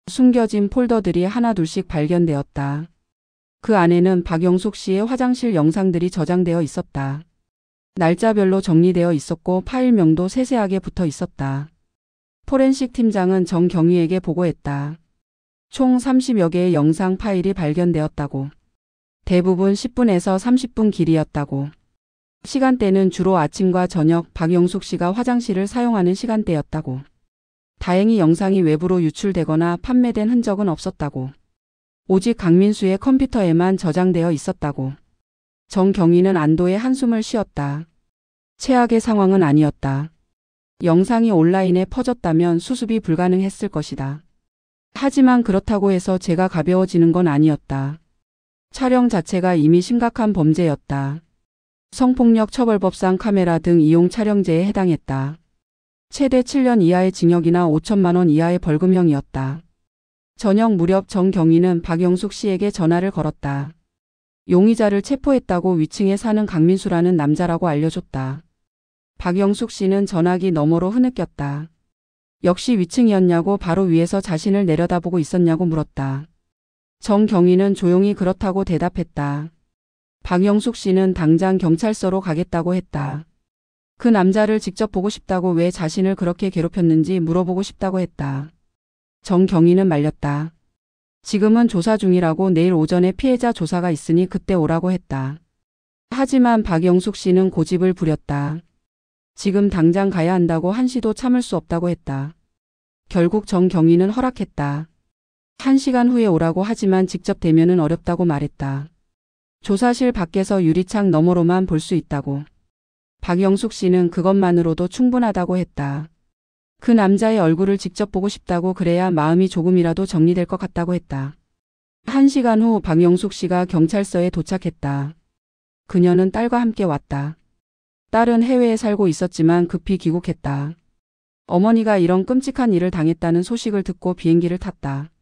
숨겨진 폴더들이 하나둘씩 발견되었다. 그 안에는 박영숙 씨의 화장실 영상들이 저장되어 있었다. 날짜별로 정리되어 있었고 파일명도 세세하게 붙어 있었다. 포렌식 팀장은 정경위에게 보고했다. 총 30여 개의 영상 파일이 발견되었다고. 대부분 10분에서 30분 길이였다고. 시간대는 주로 아침과 저녁 박영숙 씨가 화장실을 사용하는 시간대였다고. 다행히 영상이 외부로 유출되거나 판매된 흔적은 없었다고. 오직 강민수의 컴퓨터에만 저장되어 있었다고. 정경위는 안도의 한숨을 쉬었다. 최악의 상황은 아니었다. 영상이 온라인에 퍼졌다면 수습이 불가능했을 것이다. 하지만 그렇다고 해서 죄가 가벼워지는 건 아니었다. 촬영 자체가 이미 심각한 범죄였다. 성폭력 처벌법상 카메라 등 이용 촬영죄에 해당했다. 최대 7년 이하의 징역이나 5천만 원 이하의 벌금형이었다. 저녁 무렵 정경위는 박영숙 씨에게 전화를 걸었다. 용의자를 체포했다고 위층에 사는 강민수라는 남자라고 알려줬다. 박영숙 씨는 전화기 너머로 흐느꼈다. 역시 위층이었냐고 바로 위에서 자신을 내려다보고 있었냐고 물었다. 정경위는 조용히 그렇다고 대답했다. 박영숙 씨는 당장 경찰서로 가겠다고 했다. 그 남자를 직접 보고 싶다고 왜 자신을 그렇게 괴롭혔는지 물어보고 싶다고 했다. 정경위는 말렸다. 지금은 조사 중이라고 내일 오전에 피해자 조사가 있으니 그때 오라고 했다. 하지만 박영숙 씨는 고집을 부렸다. 지금 당장 가야 한다고 한시도 참을 수 없다고 했다. 결국 정경위는 허락했다. 1시간 후에 오라고 하지만 직접 대면은 어렵다고 말했다. 조사실 밖에서 유리창 너머로만 볼 수 있다고. 박영숙 씨는 그것만으로도 충분하다고 했다. 그 남자의 얼굴을 직접 보고 싶다고 그래야 마음이 조금이라도 정리될 것 같다고 했다. 1시간 후 박영숙 씨가 경찰서에 도착했다. 그녀는 딸과 함께 왔다. 딸은 해외에 살고 있었지만 급히 귀국했다. 어머니가 이런 끔찍한 일을 당했다는 소식을 듣고 비행기를 탔다.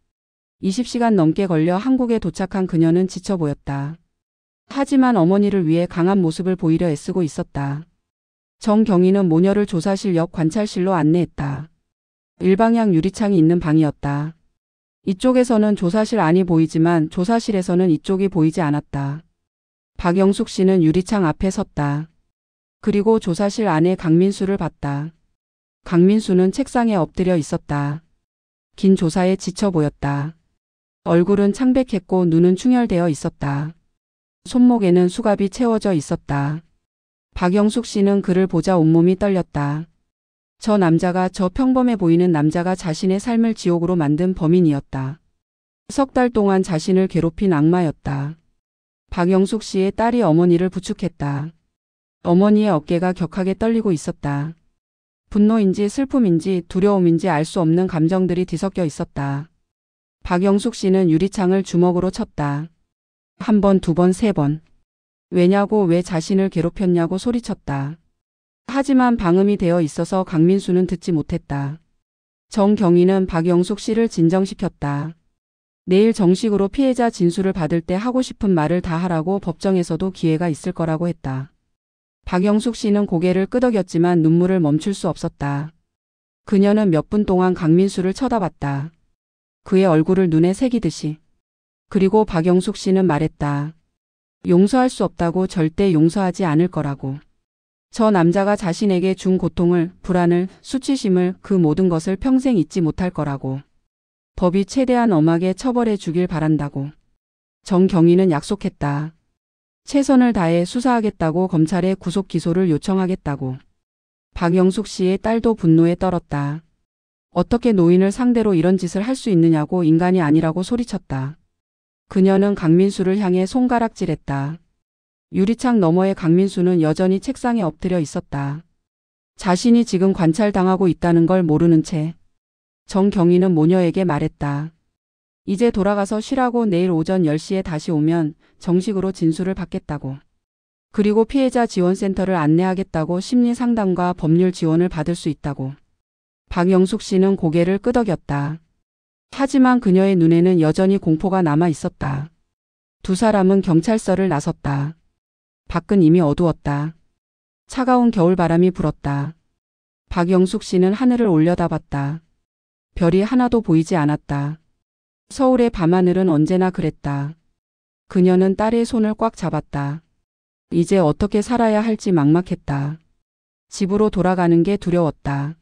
20시간 넘게 걸려 한국에 도착한 그녀는 지쳐 보였다. 하지만 어머니를 위해 강한 모습을 보이려 애쓰고 있었다. 정경위는 모녀를 조사실 옆 관찰실로 안내했다. 일방향 유리창이 있는 방이었다. 이쪽에서는 조사실 안이 보이지만 조사실에서는 이쪽이 보이지 않았다. 박영숙 씨는 유리창 앞에 섰다. 그리고 조사실 안에 강민수를 봤다. 강민수는 책상에 엎드려 있었다. 긴 조사에 지쳐 보였다. 얼굴은 창백했고 눈은 충혈되어 있었다. 손목에는 수갑이 채워져 있었다. 박영숙 씨는 그를 보자 온몸이 떨렸다. 저 남자가, 저 평범해 보이는 남자가 자신의 삶을 지옥으로 만든 범인이었다. 3달 동안 자신을 괴롭힌 악마였다. 박영숙 씨의 딸이 어머니를 부축했다. 어머니의 어깨가 격하게 떨리고 있었다. 분노인지 슬픔인지 두려움인지 알 수 없는 감정들이 뒤섞여 있었다. 박영숙 씨는 유리창을 주먹으로 쳤다. 1번, 2번, 3번. 왜냐고, 왜 자신을 괴롭혔냐고 소리쳤다. 하지만 방음이 되어 있어서 강민수는 듣지 못했다. 정경위는 박영숙 씨를 진정시켰다. 내일 정식으로 피해자 진술을 받을 때 하고 싶은 말을 다 하라고 법정에서도 기회가 있을 거라고 했다. 박영숙 씨는 고개를 끄덕였지만 눈물을 멈출 수 없었다. 그녀는 몇 분 동안 강민수를 쳐다봤다. 그의 얼굴을 눈에 새기듯이. 그리고 박영숙 씨는 말했다. 용서할 수 없다고, 절대 용서하지 않을 거라고. 저 남자가 자신에게 준 고통을, 불안을, 수치심을, 그 모든 것을 평생 잊지 못할 거라고. 법이 최대한 엄하게 처벌해 주길 바란다고. 정경위는 약속했다. 최선을 다해 수사하겠다고, 검찰에 구속 기소를 요청하겠다고. 박영숙 씨의 딸도 분노에 떨었다. 어떻게 노인을 상대로 이런 짓을 할 수 있느냐고, 인간이 아니라고 소리쳤다. 그녀는 강민수를 향해 손가락질했다. 유리창 너머의 강민수는 여전히 책상에 엎드려 있었다. 자신이 지금 관찰당하고 있다는 걸 모르는 채. 정경위는 모녀에게 말했다. 이제 돌아가서 쉬라고 내일 오전 10시에 다시 오면 정식으로 진술을 받겠다고. 그리고 피해자 지원센터를 안내하겠다고 심리 상담과 법률 지원을 받을 수 있다고. 박영숙 씨는 고개를 끄덕였다. 하지만 그녀의 눈에는 여전히 공포가 남아 있었다. 두 사람은 경찰서를 나섰다. 밖은 이미 어두웠다. 차가운 겨울바람이 불었다. 박영숙 씨는 하늘을 올려다봤다. 별이 하나도 보이지 않았다. 서울의 밤하늘은 언제나 그랬다. 그녀는 딸의 손을 꽉 잡았다. 이제 어떻게 살아야 할지 막막했다. 집으로 돌아가는 게 두려웠다.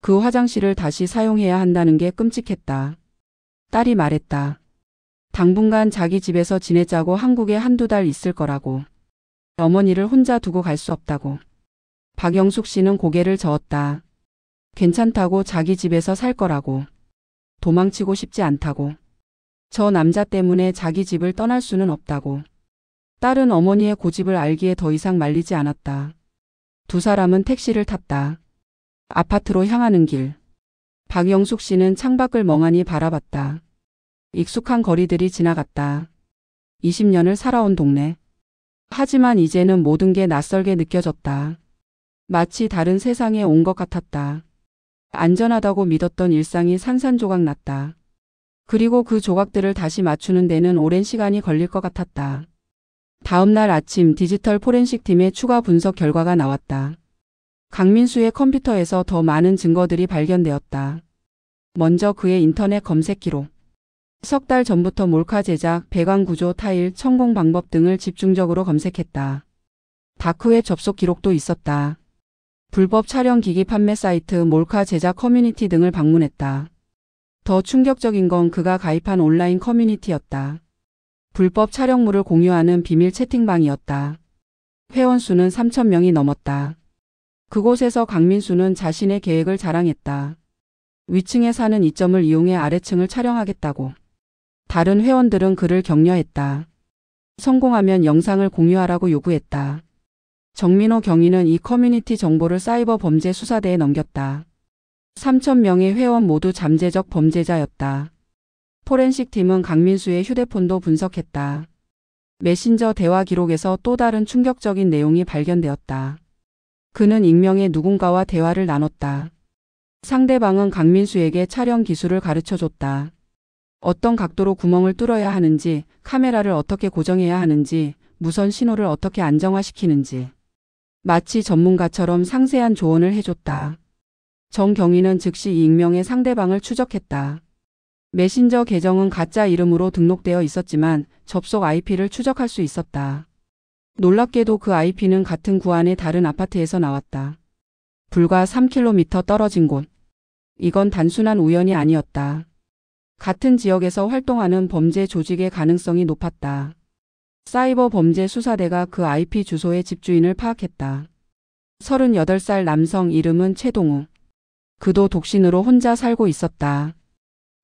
그 화장실을 다시 사용해야 한다는 게 끔찍했다. 딸이 말했다. 당분간 자기 집에서 지내자고 한국에 한두 달 있을 거라고. 어머니를 혼자 두고 갈 수 없다고. 박영숙 씨는 고개를 저었다. 괜찮다고 자기 집에서 살 거라고. 도망치고 싶지 않다고. 저 남자 때문에 자기 집을 떠날 수는 없다고. 딸은 어머니의 고집을 알기에 더 이상 말리지 않았다. 두 사람은 택시를 탔다. 아파트로 향하는 길. 박영숙 씨는 창밖을 멍하니 바라봤다. 익숙한 거리들이 지나갔다. 20년을 살아온 동네. 하지만 이제는 모든 게 낯설게 느껴졌다. 마치 다른 세상에 온 것 같았다. 안전하다고 믿었던 일상이 산산조각 났다. 그리고 그 조각들을 다시 맞추는 데는 오랜 시간이 걸릴 것 같았다. 다음 날 아침 디지털 포렌식 팀의 추가 분석 결과가 나왔다. 강민수의 컴퓨터에서 더 많은 증거들이 발견되었다. 먼저 그의 인터넷 검색 기록. 석 달 전부터 몰카 제작, 배관 구조, 타일, 천공 방법 등을 집중적으로 검색했다. 다크웹 접속 기록도 있었다. 불법 촬영 기기 판매 사이트, 몰카 제작 커뮤니티 등을 방문했다. 더 충격적인 건 그가 가입한 온라인 커뮤니티였다. 불법 촬영물을 공유하는 비밀 채팅방이었다. 회원 수는 3,000명이 넘었다. 그곳에서 강민수는 자신의 계획을 자랑했다. 위층에 사는 이점을 이용해 아래층을 촬영하겠다고. 다른 회원들은 그를 격려했다. 성공하면 영상을 공유하라고 요구했다. 정민호 경위는 이 커뮤니티 정보를 사이버 범죄 수사대에 넘겼다. 3,000명의 회원 모두 잠재적 범죄자였다. 포렌식 팀은 강민수의 휴대폰도 분석했다. 메신저 대화 기록에서 또 다른 충격적인 내용이 발견되었다. 그는 익명의 누군가와 대화를 나눴다. 상대방은 강민수에게 촬영 기술을 가르쳐줬다. 어떤 각도로 구멍을 뚫어야 하는지, 카메라를 어떻게 고정해야 하는지, 무선 신호를 어떻게 안정화시키는지. 마치 전문가처럼 상세한 조언을 해줬다. 정경위는 즉시 이 익명의 상대방을 추적했다. 메신저 계정은 가짜 이름으로 등록되어 있었지만 접속 IP를 추적할 수 있었다. 놀랍게도 그 IP는 같은 구안의 다른 아파트에서 나왔다. 불과 3km 떨어진 곳. 이건 단순한 우연이 아니었다. 같은 지역에서 활동하는 범죄 조직의 가능성이 높았다. 사이버 범죄 수사대가 그 IP 주소의 집주인을 파악했다. 38살 남성, 이름은 최동우. 그도 독신으로 혼자 살고 있었다.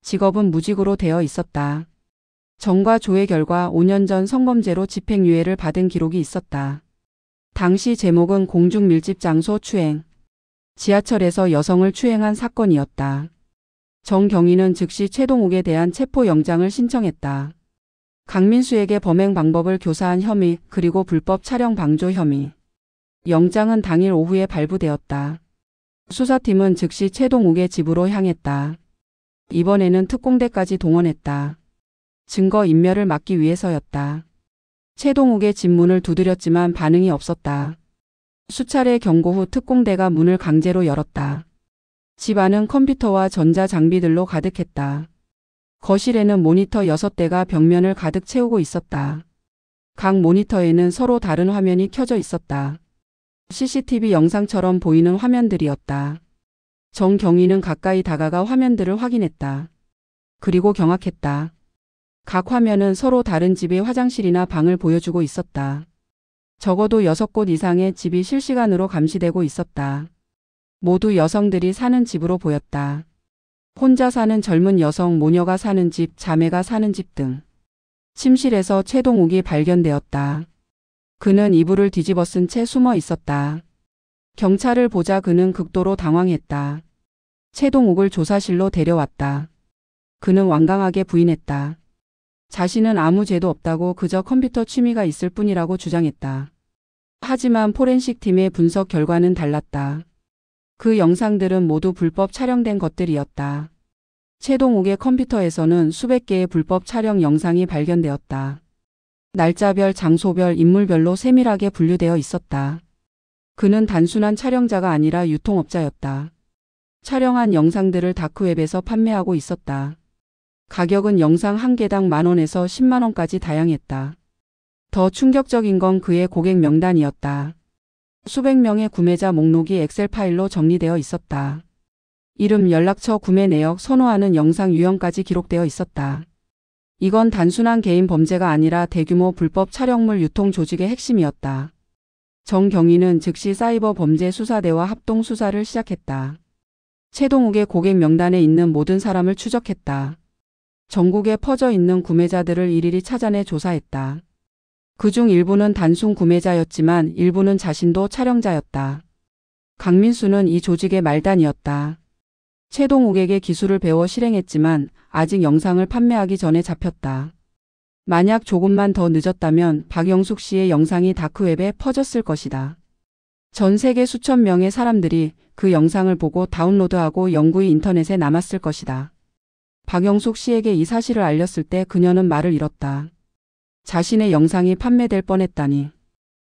직업은 무직으로 되어 있었다. 정과 조회 결과 5년 전 성범죄로 집행유예를 받은 기록이 있었다. 당시 제목은 공중 밀집 장소 추행. 지하철에서 여성을 추행한 사건이었다. 정경위는 즉시 최동욱에 대한 체포영장을 신청했다. 강민수에게 범행 방법을 교사한 혐의, 그리고 불법 촬영 방조 혐의. 영장은 당일 오후에 발부되었다. 수사팀은 즉시 최동욱의 집으로 향했다. 이번에는 특공대까지 동원했다. 증거 인멸을 막기 위해서였다. 최동욱의 집 문을 두드렸지만 반응이 없었다. 수차례 경고 후 특공대가 문을 강제로 열었다. 집 안은 컴퓨터와 전자장비들로 가득했다. 거실에는 모니터 6대가 벽면을 가득 채우고 있었다. 각 모니터에는 서로 다른 화면이 켜져 있었다. CCTV 영상처럼 보이는 화면들이었다. 정경위는 가까이 다가가 화면들을 확인했다. 그리고 경악했다. 각 화면은 서로 다른 집의 화장실이나 방을 보여주고 있었다. 적어도 6곳 이상의 집이 실시간으로 감시되고 있었다. 모두 여성들이 사는 집으로 보였다. 혼자 사는 젊은 여성, 모녀가 사는 집, 자매가 사는 집 등. 침실에서 최동욱이 발견되었다. 그는 이불을 뒤집어 쓴 채 숨어 있었다. 경찰을 보자 그는 극도로 당황했다. 최동욱을 조사실로 데려왔다. 그는 완강하게 부인했다. 자신은 아무 죄도 없다고 그저 컴퓨터 취미가 있을 뿐이라고 주장했다. 하지만 포렌식 팀의 분석 결과는 달랐다. 그 영상들은 모두 불법 촬영된 것들이었다. 최동욱의 컴퓨터에서는 수백 개의 불법 촬영 영상이 발견되었다. 날짜별, 장소별, 인물별로 세밀하게 분류되어 있었다. 그는 단순한 촬영자가 아니라 유통업자였다. 촬영한 영상들을 다크웹에서 판매하고 있었다. 가격은 영상 한 개당 10,000원에서 100,000원까지 다양했다. 더 충격적인 건 그의 고객 명단이었다. 수백 명의 구매자 목록이 엑셀 파일로 정리되어 있었다. 이름, 연락처, 구매 내역, 선호하는 영상 유형까지 기록되어 있었다. 이건 단순한 개인 범죄가 아니라 대규모 불법 촬영물 유통 조직의 핵심이었다. 정경위는 즉시 사이버 범죄 수사대와 합동 수사를 시작했다. 최동욱의 고객 명단에 있는 모든 사람을 추적했다. 전국에 퍼져 있는 구매자들을 일일이 찾아내 조사했다. 그중 일부는 단순 구매자였지만 일부는 자신도 촬영자였다. 강민수는 이 조직의 말단이었다. 최동욱에게 기술을 배워 실행했지만 아직 영상을 판매하기 전에 잡혔다. 만약 조금만 더 늦었다면 박영숙 씨의 영상이 다크웹에 퍼졌을 것이다. 전 세계 수천 명의 사람들이 그 영상을 보고 다운로드하고 영구히 인터넷에 남았을 것이다. 박영숙 씨에게 이 사실을 알렸을 때 그녀는 말을 잃었다. 자신의 영상이 판매될 뻔했다니.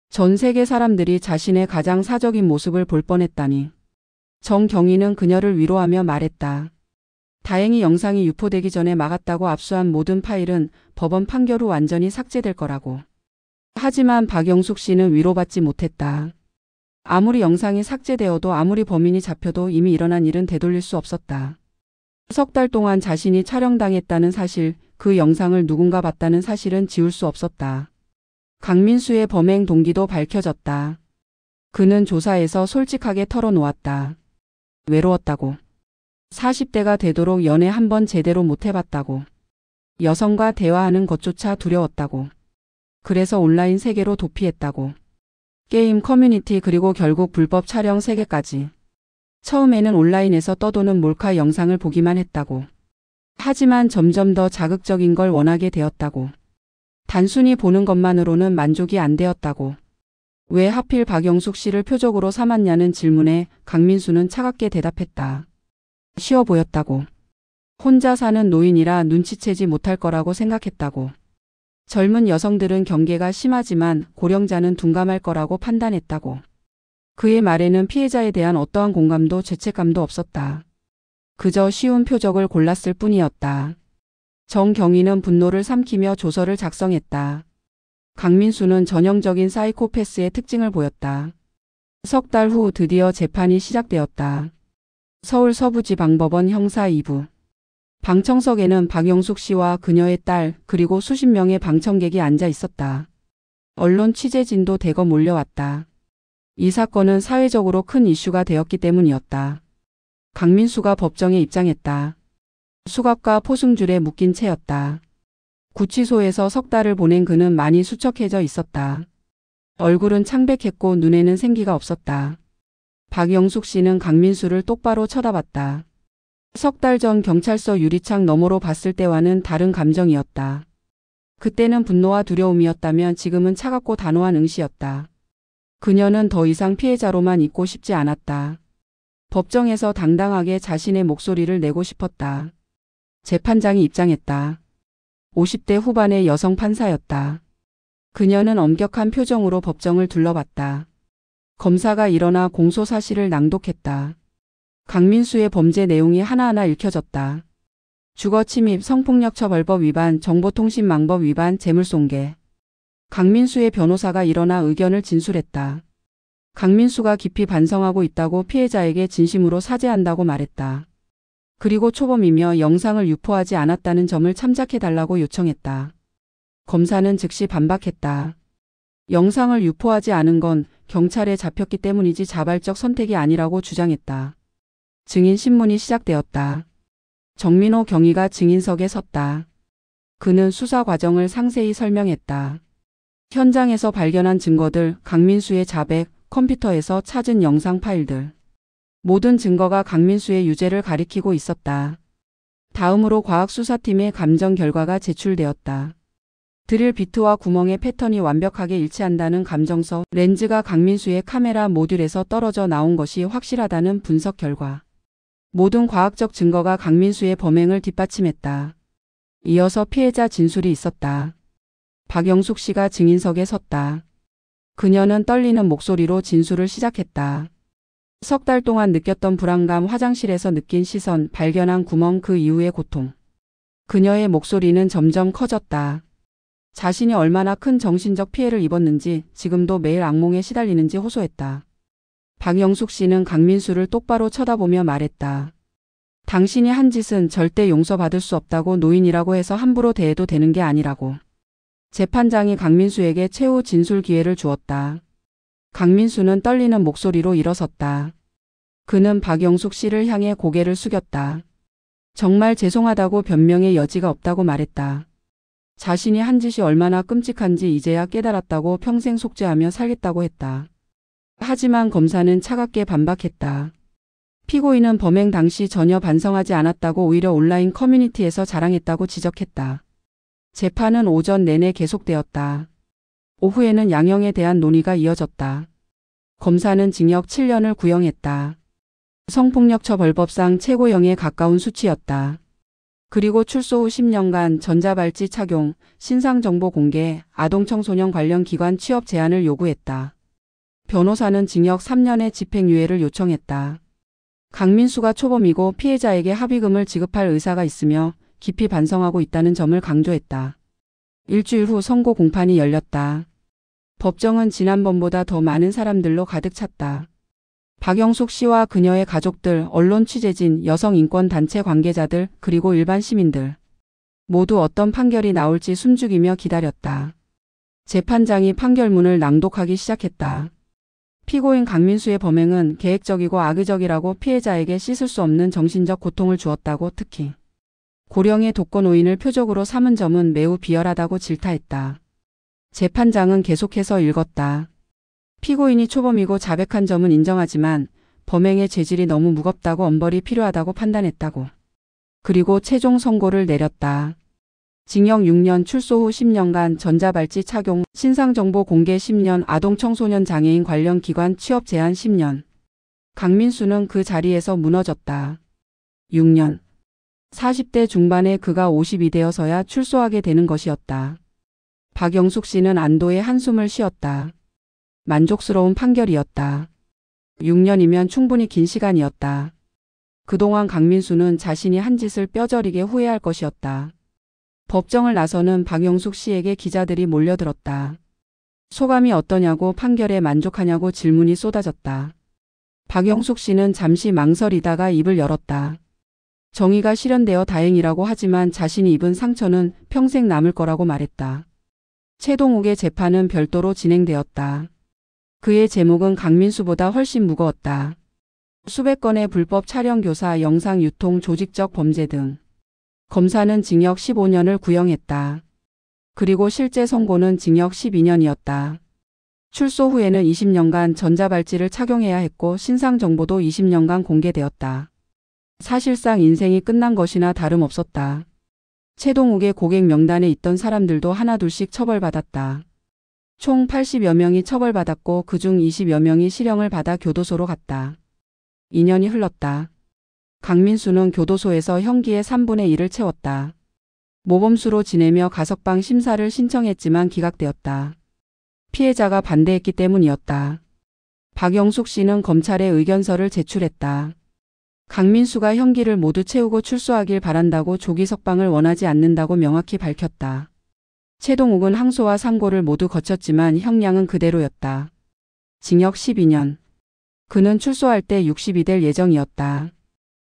전 세계 사람들이 자신의 가장 사적인 모습을 볼 뻔했다니. 정경위는 그녀를 위로하며 말했다. 다행히 영상이 유포되기 전에 막았다고 압수한 모든 파일은 법원 판결 후 완전히 삭제될 거라고. 하지만 박영숙 씨는 위로받지 못했다. 아무리 영상이 삭제되어도 아무리 범인이 잡혀도 이미 일어난 일은 되돌릴 수 없었다. 석 달 동안 자신이 촬영당했다는 사실, 그 영상을 누군가 봤다는 사실은 지울 수 없었다. 강민수의 범행 동기도 밝혀졌다. 그는 조사에서 솔직하게 털어놓았다. 외로웠다고. 40대가 되도록 연애 한 번 제대로 못 해봤다고. 여성과 대화하는 것조차 두려웠다고. 그래서 온라인 세계로 도피했다고. 게임 커뮤니티 그리고 결국 불법 촬영 세계까지. 처음에는 온라인에서 떠도는 몰카 영상을 보기만 했다고. 하지만 점점 더 자극적인 걸 원하게 되었다고. 단순히 보는 것만으로는 만족이 안 되었다고. 왜 하필 박영숙 씨를 표적으로 삼았냐는 질문에 강민수는 차갑게 대답했다. 쉬워 보였다고. 혼자 사는 노인이라 눈치채지 못할 거라고 생각했다고. 젊은 여성들은 경계가 심하지만 고령자는 둔감할 거라고 판단했다고. 그의 말에는 피해자에 대한 어떠한 공감도 죄책감도 없었다. 그저 쉬운 표적을 골랐을 뿐이었다. 정경위는 분노를 삼키며 조서를 작성했다. 강민수는 전형적인 사이코패스의 특징을 보였다. 석 달 후 드디어 재판이 시작되었다. 서울 서부지방법원 형사 2부. 방청석에는 박영숙 씨와 그녀의 딸 그리고 수십 명의 방청객이 앉아 있었다. 언론 취재진도 대거 몰려왔다. 이 사건은 사회적으로 큰 이슈가 되었기 때문이었다. 강민수가 법정에 입장했다. 수갑과 포승줄에 묶인 채였다. 구치소에서 석 달을 보낸 그는 많이 수척해져 있었다. 얼굴은 창백했고 눈에는 생기가 없었다. 박영숙 씨는 강민수를 똑바로 쳐다봤다. 석 달 전 경찰서 유리창 너머로 봤을 때와는 다른 감정이었다. 그때는 분노와 두려움이었다면 지금은 차갑고 단호한 응시였다. 그녀는 더 이상 피해자로만 있고 싶지 않았다. 법정에서 당당하게 자신의 목소리를 내고 싶었다. 재판장이 입장했다. 50대 후반의 여성 판사였다. 그녀는 엄격한 표정으로 법정을 둘러봤다. 검사가 일어나 공소 사실을 낭독했다. 강민수의 범죄 내용이 하나하나 읽혀졌다. 주거침입, 성폭력처벌법 위반, 정보통신망법 위반, 재물손괴. 강민수의 변호사가 일어나 의견을 진술했다. 강민수가 깊이 반성하고 있다고 피해자에게 진심으로 사죄한다고 말했다. 그리고 초범이며 영상을 유포하지 않았다는 점을 참작해달라고 요청했다. 검사는 즉시 반박했다. 영상을 유포하지 않은 건 경찰에 잡혔기 때문이지 자발적 선택이 아니라고 주장했다. 증인 신문이 시작되었다. 정민호 경위가 증인석에 섰다. 그는 수사 과정을 상세히 설명했다. 현장에서 발견한 증거들, 강민수의 자백, 컴퓨터에서 찾은 영상 파일들. 모든 증거가 강민수의 유죄를 가리키고 있었다. 다음으로 과학수사팀의 감정 결과가 제출되었다. 드릴 비트와 구멍의 패턴이 완벽하게 일치한다는 감정서, 렌즈가 강민수의 카메라 모듈에서 떨어져 나온 것이 확실하다는 분석 결과. 모든 과학적 증거가 강민수의 범행을 뒷받침했다. 이어서 피해자 진술이 있었다. 박영숙 씨가 증인석에 섰다. 그녀는 떨리는 목소리로 진술을 시작했다. 석 달 동안 느꼈던 불안감, 화장실에서 느낀 시선, 발견한 구멍, 그 이후의 고통. 그녀의 목소리는 점점 커졌다. 자신이 얼마나 큰 정신적 피해를 입었는지, 지금도 매일 악몽에 시달리는지 호소했다. 박영숙 씨는 강민수를 똑바로 쳐다보며 말했다. 당신이 한 짓은 절대 용서받을 수 없다고, 노인이라고 해서 함부로 대해도 되는 게 아니라고. 재판장이 강민수에게 최후 진술 기회를 주었다. 강민수는 떨리는 목소리로 일어섰다. 그는 박영숙 씨를 향해 고개를 숙였다. 정말 죄송하다고, 변명의 여지가 없다고 말했다. 자신이 한 짓이 얼마나 끔찍한지 이제야 깨달았다고, 평생 속죄하며 살겠다고 했다. 하지만 검사는 차갑게 반박했다. 피고인은 범행 당시 전혀 반성하지 않았다고, 오히려 온라인 커뮤니티에서 자랑했다고 지적했다. 재판은 오전 내내 계속되었다. 오후에는 양형에 대한 논의가 이어졌다. 검사는 징역 7년을 구형했다. 성폭력처벌법상 최고형에 가까운 수치였다. 그리고 출소 후 10년간 전자발찌 착용, 신상정보 공개, 아동청소년 관련 기관 취업 제한을 요구했다. 변호사는 징역 3년의 집행유예를 요청했다. 강민수가 초범이고 피해자에게 합의금을 지급할 의사가 있으며 깊이 반성하고 있다는 점을 강조했다. 일주일 후 선고 공판이 열렸다. 법정은 지난번보다 더 많은 사람들로 가득 찼다. 박영숙 씨와 그녀의 가족들, 언론 취재진, 여성 인권단체 관계자들, 그리고 일반 시민들. 모두 어떤 판결이 나올지 숨죽이며 기다렸다. 재판장이 판결문을 낭독하기 시작했다. 피고인 강민수의 범행은 계획적이고 악의적이라고, 피해자에게 씻을 수 없는 정신적 고통을 주었다고, 특히 고령의 독거노인을 표적으로 삼은 점은 매우 비열하다고 질타했다. 재판장은 계속해서 읽었다. 피고인이 초범이고 자백한 점은 인정하지만 범행의 죄질이 너무 무겁다고, 엄벌이 필요하다고 판단했다고. 그리고 최종 선고를 내렸다. 징역 6년, 출소 후 10년간 전자발찌 착용, 신상정보 공개 10년, 아동청소년 장애인 관련 기관 취업 제한 10년. 강민수는 그 자리에서 무너졌다. 6년. 40대 중반의 그가 52되어서야 출소하게 되는 것이었다. 박영숙 씨는 안도의 한숨을 쉬었다. 만족스러운 판결이었다. 6년이면 충분히 긴 시간이었다. 그동안 강민수는 자신이 한 짓을 뼈저리게 후회할 것이었다. 법정을 나서는 박영숙 씨에게 기자들이 몰려들었다. 소감이 어떠냐고, 판결에 만족하냐고 질문이 쏟아졌다. 박영숙 씨는 잠시 망설이다가 입을 열었다. 정의가 실현되어 다행이라고 하지만 자신이 입은 상처는 평생 남을 거라고 말했다. 최동욱의 재판은 별도로 진행되었다. 그의 제목은 강민수보다 훨씬 무거웠다. 수백 건의 불법 촬영, 교사, 영상 유통, 조직적 범죄 등. 검사는 징역 15년을 구형했다. 그리고 실제 선고는 징역 12년이었다. 출소 후에는 20년간 전자발찌를 착용해야 했고, 신상 정보도 20년간 공개되었다. 사실상 인생이 끝난 것이나 다름없었다. 최동욱의 고객 명단에 있던 사람들도 하나둘씩 처벌받았다. 총 80여 명이 처벌받았고 그중 20여 명이 실형을 받아 교도소로 갔다. 2년이 흘렀다. 강민수는 교도소에서 형기의 3분의 1을 채웠다. 모범수로 지내며 가석방 심사를 신청했지만 기각되었다. 피해자가 반대했기 때문이었다. 박영숙 씨는 검찰에 의견서를 제출했다. 강민수가 형기를 모두 채우고 출소하길 바란다고, 조기 석방을 원하지 않는다고 명확히 밝혔다. 최동욱은 항소와 상고를 모두 거쳤지만 형량은 그대로였다. 징역 12년. 그는 출소할 때 60이 될 예정이었다.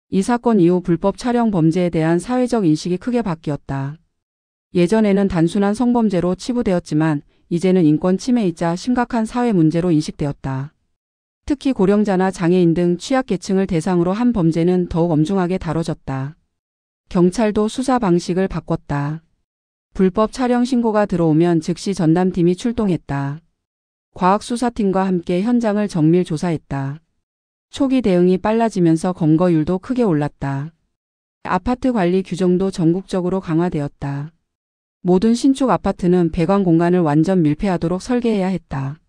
이 사건 이후 불법 촬영 범죄에 대한 사회적 인식이 크게 바뀌었다. 예전에는 단순한 성범죄로 치부되었지만 이제는 인권 침해이자 심각한 사회 문제로 인식되었다. 특히 고령자나 장애인 등 취약계층을 대상으로 한 범죄는 더욱 엄중하게 다뤄졌다. 경찰도 수사 방식을 바꿨다. 불법 촬영 신고가 들어오면 즉시 전담팀이 출동했다. 과학수사팀과 함께 현장을 정밀 조사했다. 초기 대응이 빨라지면서 검거율도 크게 올랐다. 아파트 관리 규정도 전국적으로 강화되었다. 모든 신축 아파트는 배관 공간을 완전 밀폐하도록 설계해야 했다.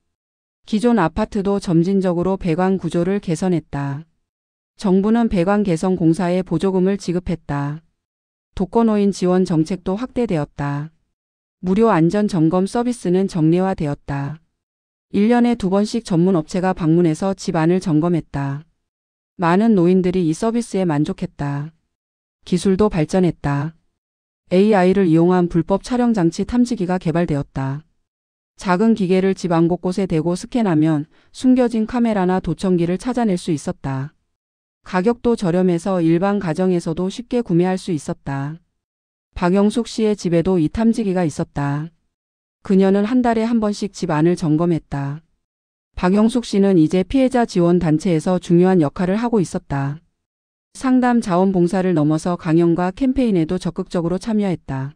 기존 아파트도 점진적으로 배관 구조를 개선했다. 정부는 배관 개선 공사에 보조금을 지급했다. 독거노인 지원 정책도 확대되었다. 무료 안전 점검 서비스는 정례화되었다. 1년에 2번씩 전문 업체가 방문해서 집 안을 점검했다. 많은 노인들이 이 서비스에 만족했다. 기술도 발전했다. AI를 이용한 불법 촬영 장치 탐지기가 개발되었다. 작은 기계를 집 안 곳곳에 대고 스캔하면 숨겨진 카메라나 도청기를 찾아낼 수 있었다. 가격도 저렴해서 일반 가정에서도 쉽게 구매할 수 있었다. 박영숙 씨의 집에도 이 탐지기가 있었다. 그녀는 한 달에 한 번씩 집 안을 점검했다. 박영숙 씨는 이제 피해자 지원 단체에서 중요한 역할을 하고 있었다. 상담 자원봉사를 넘어서 강연과 캠페인에도 적극적으로 참여했다.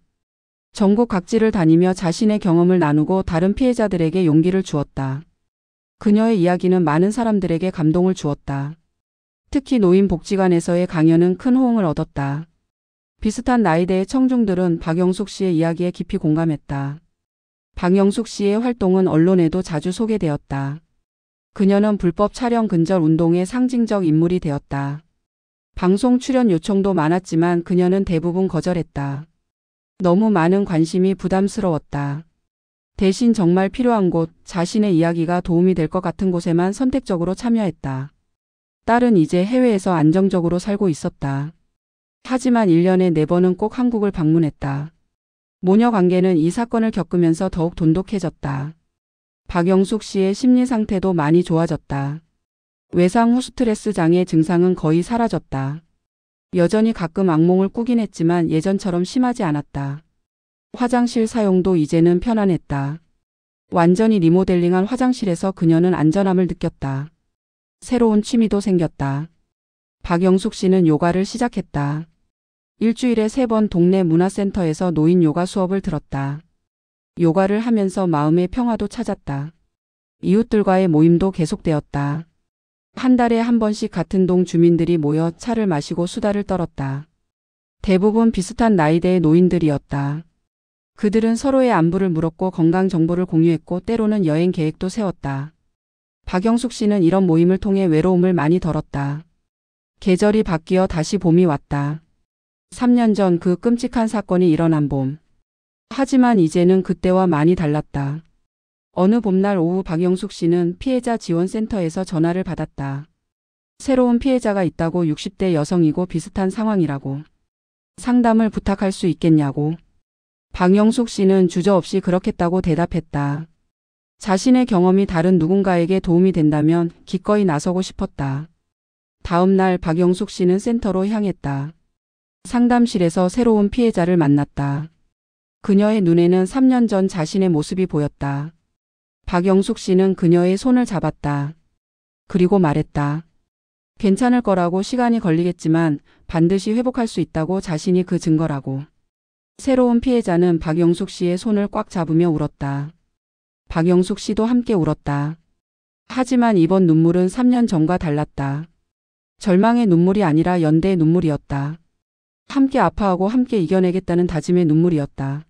전국 각지를 다니며 자신의 경험을 나누고 다른 피해자들에게 용기를 주었다. 그녀의 이야기는 많은 사람들에게 감동을 주었다. 특히 노인복지관에서의 강연은 큰 호응을 얻었다. 비슷한 나이대의 청중들은 박영숙 씨의 이야기에 깊이 공감했다. 박영숙 씨의 활동은 언론에도 자주 소개되었다. 그녀는 불법 촬영 근절 운동의 상징적 인물이 되었다. 방송 출연 요청도 많았지만 그녀는 대부분 거절했다. 너무 많은 관심이 부담스러웠다. 대신 정말 필요한 곳, 자신의 이야기가 도움이 될 것 같은 곳에만 선택적으로 참여했다. 딸은 이제 해외에서 안정적으로 살고 있었다. 하지만 1년에 4번은 꼭 한국을 방문했다. 모녀 관계는 이 사건을 겪으면서 더욱 돈독해졌다. 박영숙 씨의 심리 상태도 많이 좋아졌다. 외상 후 스트레스 장애 증상은 거의 사라졌다. 여전히 가끔 악몽을 꾸긴 했지만 예전처럼 심하지 않았다. 화장실 사용도 이제는 편안했다. 완전히 리모델링한 화장실에서 그녀는 안전함을 느꼈다. 새로운 취미도 생겼다. 박영숙 씨는 요가를 시작했다. 일주일에 3번 동네 문화센터에서 노인 요가 수업을 들었다. 요가를 하면서 마음의 평화도 찾았다. 이웃들과의 모임도 계속되었다. 한 달에 한 번씩 같은 동 주민들이 모여 차를 마시고 수다를 떨었다. 대부분 비슷한 나이대의 노인들이었다. 그들은 서로의 안부를 물었고 건강 정보를 공유했고 때로는 여행 계획도 세웠다. 박영숙 씨는 이런 모임을 통해 외로움을 많이 덜었다. 계절이 바뀌어 다시 봄이 왔다. 3년 전 그 끔찍한 사건이 일어난 봄. 하지만 이제는 그때와 많이 달랐다. 어느 봄날 오후 박영숙 씨는 피해자 지원센터에서 전화를 받았다. 새로운 피해자가 있다고 60대 여성이고 비슷한 상황이라고. 상담을 부탁할 수 있겠냐고. 박영숙 씨는 주저없이 그렇겠다고 대답했다. 자신의 경험이 다른 누군가에게 도움이 된다면 기꺼이 나서고 싶었다. 다음 날 박영숙 씨는 센터로 향했다. 상담실에서 새로운 피해자를 만났다. 그녀의 눈에는 3년 전 자신의 모습이 보였다. 박영숙 씨는 그녀의 손을 잡았다. 그리고 말했다. 괜찮을 거라고. 시간이 걸리겠지만 반드시 회복할 수 있다고. 자신이 그 증거라고. 새로운 피해자는 박영숙 씨의 손을 꽉 잡으며 울었다. 박영숙 씨도 함께 울었다. 하지만 이번 눈물은 3년 전과 달랐다. 절망의 눈물이 아니라 연대의 눈물이었다. 함께 아파하고 함께 이겨내겠다는 다짐의 눈물이었다.